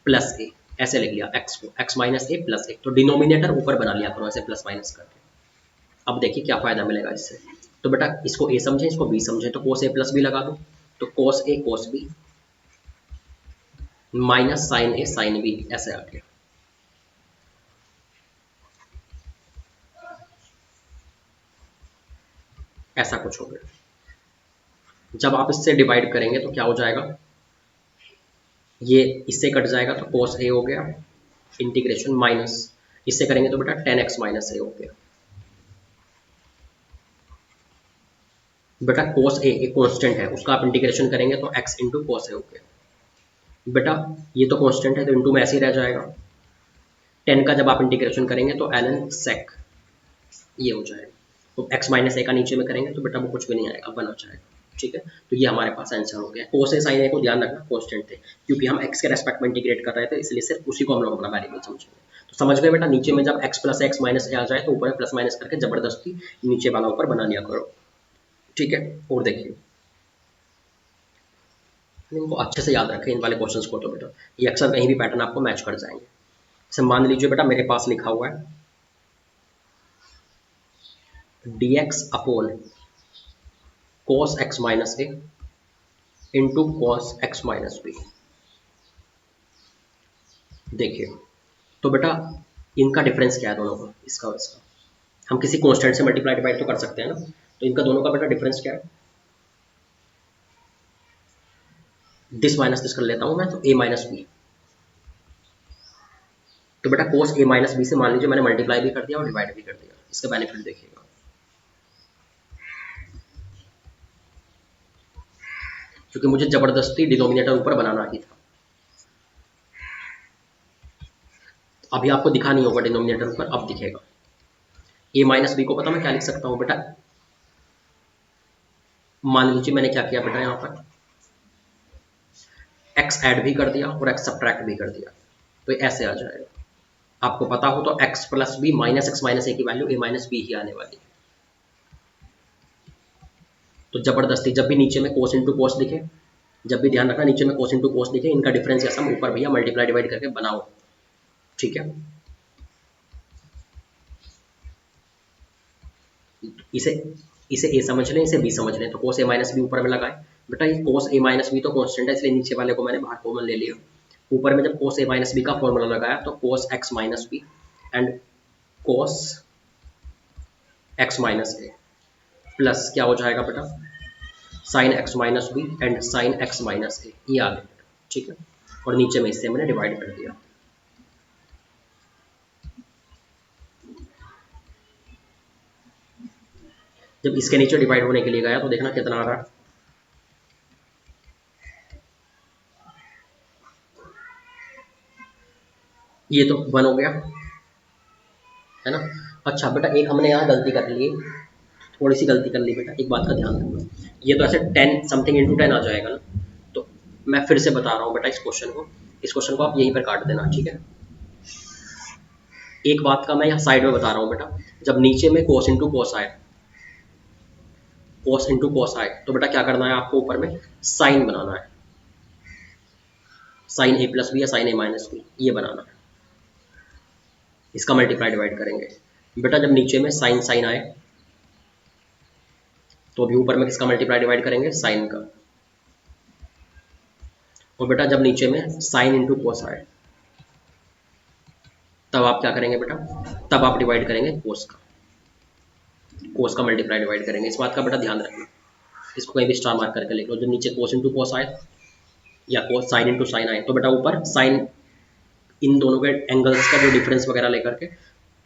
प्लस ए, ऐसे लिख लिया एक्स को एक्स माइनस ए प्लस ए, तो डिनोमिनेटर ऊपर बना लिया करो ऐसे प्लस माइनस करके। अब देखिए क्या फायदा मिलेगा इससे, तो बेटा इसको ए समझे इसको बी समझे, तो कोस ए प्लस बी लगा दो, तो कोस ए कोस बी माइनस साइन ए साइन बी ऐसे आ गया। ऐसा कुछ हो गया, जब आप इससे डिवाइड करेंगे तो क्या हो जाएगा, ये इससे कट जाएगा तो कोस ए हो गया इंटीग्रेशन माइनस, इससे करेंगे तो बेटा 10x माइनस ए हो गया। बेटा कोस ए एक कांस्टेंट है, उसका आप इंटीग्रेशन करेंगे तो x इंटू कोस ए हो गया। बेटा ये तो कांस्टेंट है तो इंटू में ऐसे ही रह जाएगा। 10 का जब आप इंटीग्रेशन करेंगे तो ln sec ये हो जाएगा। तो x माइनस ए का नीचे में करेंगे तो बेटा वो कुछ भी नहीं आएगा, 1 हो जाएगा। ठीक है, तो ये हमारे पास आंसर हो गया। कोस ए साइन ए को ध्यान रखना कांस्टेंट थे, क्योंकि हम x के रेस्पेक्ट में इंटीग्रेट कर रहे थे, इसलिए सिर्फ उसी को हम लोग अपना वेरिएबल समझेंगे। तो समझ गए बेटा, नीचे में जब x प्लस एक्स माइनस ए आ जाए तो ऊपर में प्लस माइनस करके जबरदस्ती नीचे वाला ऊपर बना लिया करो। ठीक है, और देखिए इनको अच्छे से याद रखें इन वाले क्वेश्चंस को, तो बेटा ये अक्सर कहीं भी पैटर्न आपको मैच कर जाएंगे। जैसे मान लीजिए बेटा मेरे पास लिखा हुआ है dx upon cos x minus a into cos x minus b. देखिए तो बेटा इनका डिफरेंस क्या है दोनों का, इसका और इसका। हम किसी कांस्टेंट से मल्टीप्लाई डिवाइड तो कर सकते हैं ना, तो इनका दोनों का बेटा डिफरेंस क्या है, दिस माइनस दिस कर लेता हूं मैं, तो a माइनस बी। तो बेटा cos a माइनस बी से मान लीजिए मैंने मल्टीप्लाई भी कर दिया और डिवाइड भी कर दिया, इसका बेनिफिट देखिएगा। क्योंकि मुझे जबरदस्ती डिनोमिनेटर ऊपर बनाना ही था। अभी आपको दिखा नहीं होगा डिनोमिनेटर ऊपर, अब दिखेगा। a माइनस बी को पता मैं क्या लिख सकता हूँ बेटा, मान लीजिए मैंने क्या किया बेटा, यहाँ पर x ऐड भी कर दिया और x सब्ट्रैक्ट भी कर दिया, तो ऐसे आ जाएगा। आपको पता हो तो x plus b minus x minus a की वैल्यू a माइनस बी ही आने वाली है। तो जबरदस्ती जब भी नीचे में कोस इंटू कोस दिखे, जब भी ध्यान रखना नीचे में कोस इंटू कोस दिखे, इनका डिफरेंस या सम ऊपर भैया मल्टीप्लाई डिवाइड करके बनाओ। ठीक है, इसे इसे a समझ लें, इसे b समझ लें, तो कोस a माइनस बी ऊपर में लगाए। बेटा ये कोस a माइनस बी तो कांस्टेंट है, इसलिए नीचे वाले को मैंने बाहर कॉमन ले लिया। ऊपर में जब कोस a माइनस बी का फॉर्मूला लगाया तो cos x minus b and cos x minus a plus क्या हो जाएगा बेटा, sine x minus b and sine x minus a, ये आ गया। ठीक है, और नीचे में इससे मैंने डिवाइड कर दिया। जब इसके नीचे डिवाइड होने के लिए गया तो देखना कितना आ रहा है, ये तो 1 हो गया है ना। अच्छा बेटा एक हमने यहाँ गलती कर ली, थोड़ी सी गलती कर ली बेटा, एक बात का ध्यान रखना। ये तो ऐसे 10 समथिंग इंटू 10 आ जाएगा ना, तो मैं फिर से बता रहा हूँ बेटा इस क्वेश्चन को आप यहीं पर काट देना। ठीक है, एक बात का मैं यहाँ साइड में बता रहा हूँ बेटा, जब नीचे में कोस इंटू कोस आए, कोस इंटू कोस आए, तो बेटा क्या करना है आपको, ऊपर में साइन बनाना है, साइन ए प्लस बी या साइन ए माइनस बी, ये बनाना है। इसका मल्टीप्लाई डिवाइड करेंगे। बेटा जब नीचे में साइन साइन आए तो अभी ऊपर में किसका मल्टीप्लाई डिवाइड करेंगे, साइन का। और बेटा जब नीचे में साइन इंटू कोस आए तब आप क्या करेंगे बेटा, तब आप डिवाइड करेंगे कोस का, कोस का मल्टीप्लाई डिवाइड करेंगे। इस बात का बेटा ध्यान रखना, इसको कहीं भी स्टार मार्क करके लिख लो। जब नीचे कोस इंटू कोस आए या कोस साइन इंटू साइन आए तो बेटा ऊपर साइन, इन दोनों के एंगल्स का जो डिफरेंस वगैरह लेकर के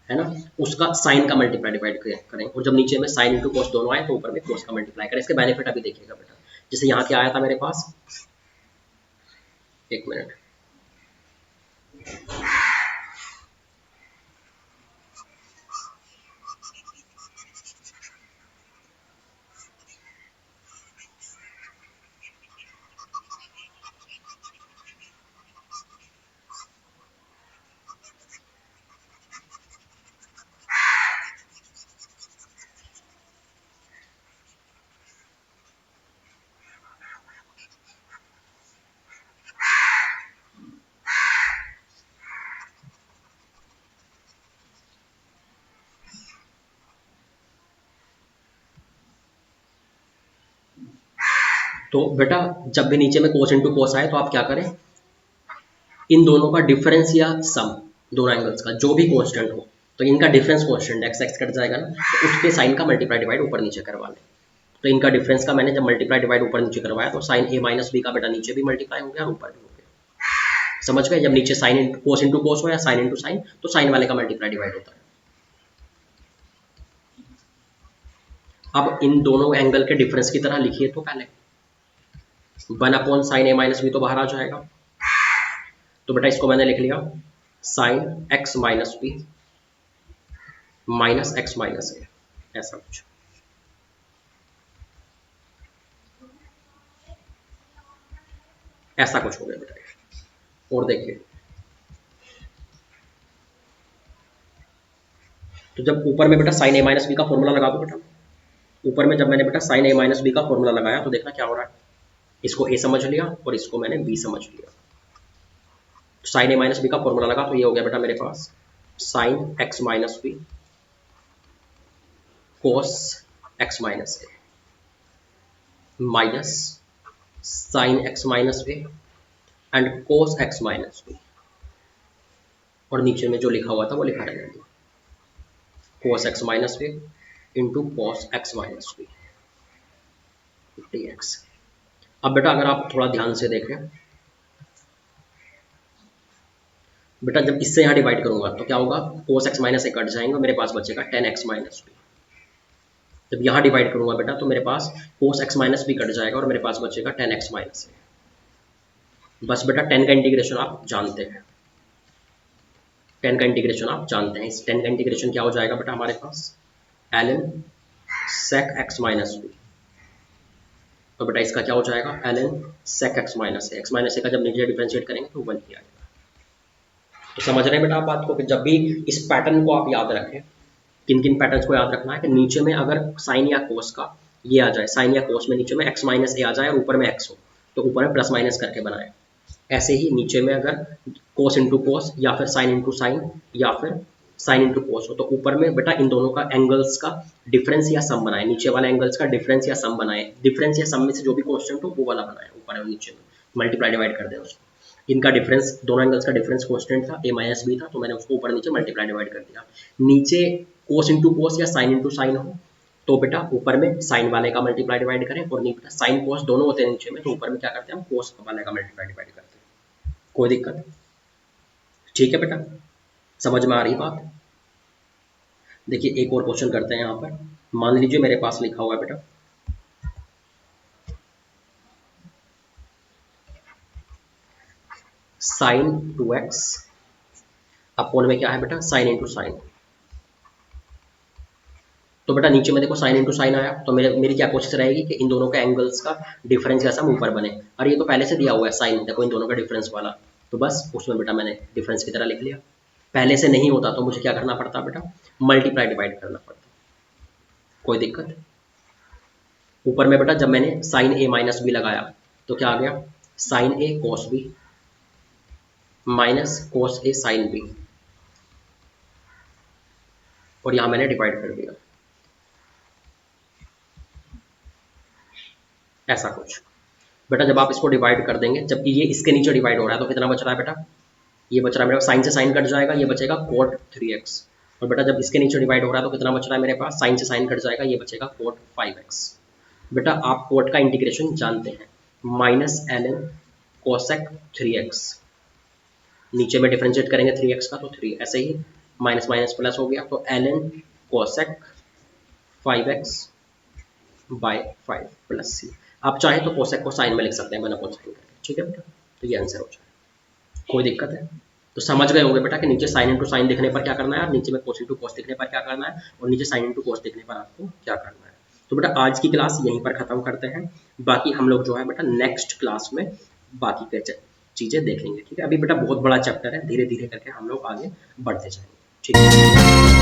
है ना, उसका साइन का मल्टीप्लाई डिवाइड करें। और जब नीचे में साइन इंटू कोस दोनों आए तो ऊपर में कोस का मल्टीप्लाई करें। इसके बेनिफिट अभी देखिएगा बेटा, जैसे यहाँ क्या आया था मेरे पास, एक मिनट, तो बेटा जब भी नीचे में कोस इंटू कोस आए तो आप क्या करें, इन दोनों का डिफरेंस या सम, दोनों एंगल्स का जो भी कांस्टेंट हो, तो इनका difference constant x x cut जाएगा ना, तो उसके साइन का मल्टीप्लाई डिवाइड ऊपर नीचे करवा लें। तो इनका डिफरेंस का मैंने जब मल्टीप्लाई डिवाइड ऊपर नीचे करवाया तो साइन ए माइनस बी का बेटा नीचे भी मल्टीप्लाई हो गया और ऊपर भी हो गया। समझ गए, जब नीचे साइन कोस इंटू कोस हो या साइन इंटू साइन, तो साइन वाले का मल्टीप्लाई डिवाइड होता है। अब इन दोनों एंगल के डिफरेंस की तरह लिखिए तो पहले 1/sin a माइनस बी तो बाहर आ जाएगा, तो बेटा इसको मैंने लिख लिया sin x minus b minus x minus a, ऐसा कुछ। ऐसा कुछ हो गया बेटा। और देखिए तो जब ऊपर में बेटा साइन ए माइनस बी का फॉर्मूला लगा दो बेटा, ऊपर में जब मैंने बेटा साइन ए माइनस बी का फॉर्मूला लगाया तो देखना क्या हो रहा है, इसको ए समझ लिया और इसको मैंने बी समझ लिया। साइन ए माइनस बी का फॉर्मूला लगा तो ये हो गया बेटा मेरे पास sine x minus b cos x minus a minus sine x minus a and cos x minus b, और नीचे में जो लिखा हुआ था वो लिखा रहेगा cos x minus b into cos x minus b dx। अब बेटा अगर आप थोड़ा ध्यान से देखें बेटा, जब इससे यहाँ डिवाइड करूंगा तो क्या होगा, कोस एक्स माइनस ए कट जाएंगे, मेरे पास बचेगा टेन एक्स माइनस बी। जब यहाँ डिवाइड करूंगा बेटा तो मेरे पास cos x minus b cut जाएगा और मेरे पास बचेगा टेन एक्स माइनस ए। बस बेटा 10 का इंटीग्रेशन आप जानते हैं, 10 का इंटीग्रेशन आप जानते हैं। इस 10 का इंटीग्रेशन क्या हो जाएगा बेटा हमारे पास ln sec x minus b, तो बेटा इसका क्या हो जाएगा ln sec x minus a. X minus a का जब नीचे डिफरेंशिएट करेंगे तो 1 ही आएगा। तो समझ रहे हैं बेटा आप बात को, कि जब भी इस पैटर्न को आप याद रखें, किन किन पैटर्न्स को याद रखना है कि नीचे में अगर साइन या कोस का ये आ जाए, साइन या कोस में नीचे में x माइनस ए आ जाए और ऊपर में x हो तो ऊपर में प्लस माइनस करके बनाए। ऐसे ही नीचे में अगर कोस इंटू कोस या फिर साइन इंटू साइन या फिर साइन इंटू कोस हो तो ऊपर में बेटा इन दोनों का एंगल्स का डिफरेंस या सम बनाए, नीचे वाले एंगल्स का डिफरेंस या सम बनाए, डिफरेंस या सम में से जो भी कांस्टेंट हो वो वाला बनाए, ऊपर और नीचे में मल्टीप्लाई डिवाइड कर दे उसको। इनका डिफरेंस, दोनों एंगल्स का डिफरेंस कांस्टेंट था a माइनस बी था, तो मैंने उसको ऊपर नीचे मल्टीप्लाई डिवाइड कर दिया। नीचे कोस इंटू कोस या साइन इंटू साइन हो तो बेटा ऊपर में साइन वाले का मल्टीप्लाई डिवाइड करें, और बेटा साइन कोस दोनों होते हैं नीचे में, तो ऊपर में क्या करते हैं हम कोस वाले का मल्टीप्लाई डिवाइड करते हैं। कोई दिक्कत? ठीक है बेटा, समझ में आ रही बात? देखिए एक और क्वेश्चन करते हैं यहाँ पर। मान लीजिए मेरे पास लिखा हुआ है बेटा साइन 2x अपोन में क्या है बेटा साइन इंटू साइन। तो बेटा नीचे में देखो साइन इंटू साइन आया, तो मेरी क्या कोशिश रहेगी कि इन दोनों के एंगल्स का डिफरेंस जैसा ऊपर बने। और ये तो पहले से दिया हुआ है साइन, देखो इन दोनों का डिफरेंस वाला, तो बस उसमें बेटा मैंने डिफरेंस की तरह लिख लिया। पहले से नहीं होता तो मुझे क्या करना पड़ता बेटा, मल्टीप्लाई डिवाइड करना पड़ता। कोई दिक्कत? ऊपर में बेटा जब मैंने साइन ए माइनस बी लगाया तो क्या आ गया, साइन ए कोस बी माइनस कोस ए साइन बी, और यहां मैंने डिवाइड कर दिया ऐसा कुछ। बेटा जब आप इसको डिवाइड कर देंगे, जबकि ये इसके नीचे डिवाइड हो रहा है, तो कितना बच रहा है बेटा, ये बच रहा है मेरा साइन से साइन कट जाएगा, ये बचेगा कोट 3x। और बेटा जब इसके नीचे डिवाइड हो रहा है तो कितना बच रहा है मेरे पास, साइन से साइन कट जाएगा, ये बचेगा कोट 5x। बेटा आप कोट का इंटीग्रेशन जानते हैं, माइनस ln कोसेक 3x, नीचे में डिफरेंशिएट करेंगे 3x का तो 3, ऐसे ही माइनस माइनस प्लस हो गया, तो ln cosec 5x by 5 plus C. आप चाहे तो कोसेक को साइन में लिख सकते हैं, बना कोसाइन करके, ठीक है बेटा, तो ये आंसर हो जाए। कोई दिक्कत है? तो समझ गए होंगे बेटा कि नीचे साइन इंटू साइन दिखने पर क्या करना है और नीचे में कोस इंटू कोस दिखने पर क्या करना है, और नीचे साइन इंटू कोस दिखने पर आपको क्या करना है। तो बेटा आज की क्लास यहीं पर खत्म करते हैं, बाकी हम लोग जो है बेटा नेक्स्ट क्लास में बाकी के चीज़ें देखेंगे, ठीक है। अभी बेटा बहुत बड़ा चैप्टर है, धीरे धीरे करके हम लोग आगे बढ़ते जाएंगे, ठीक है।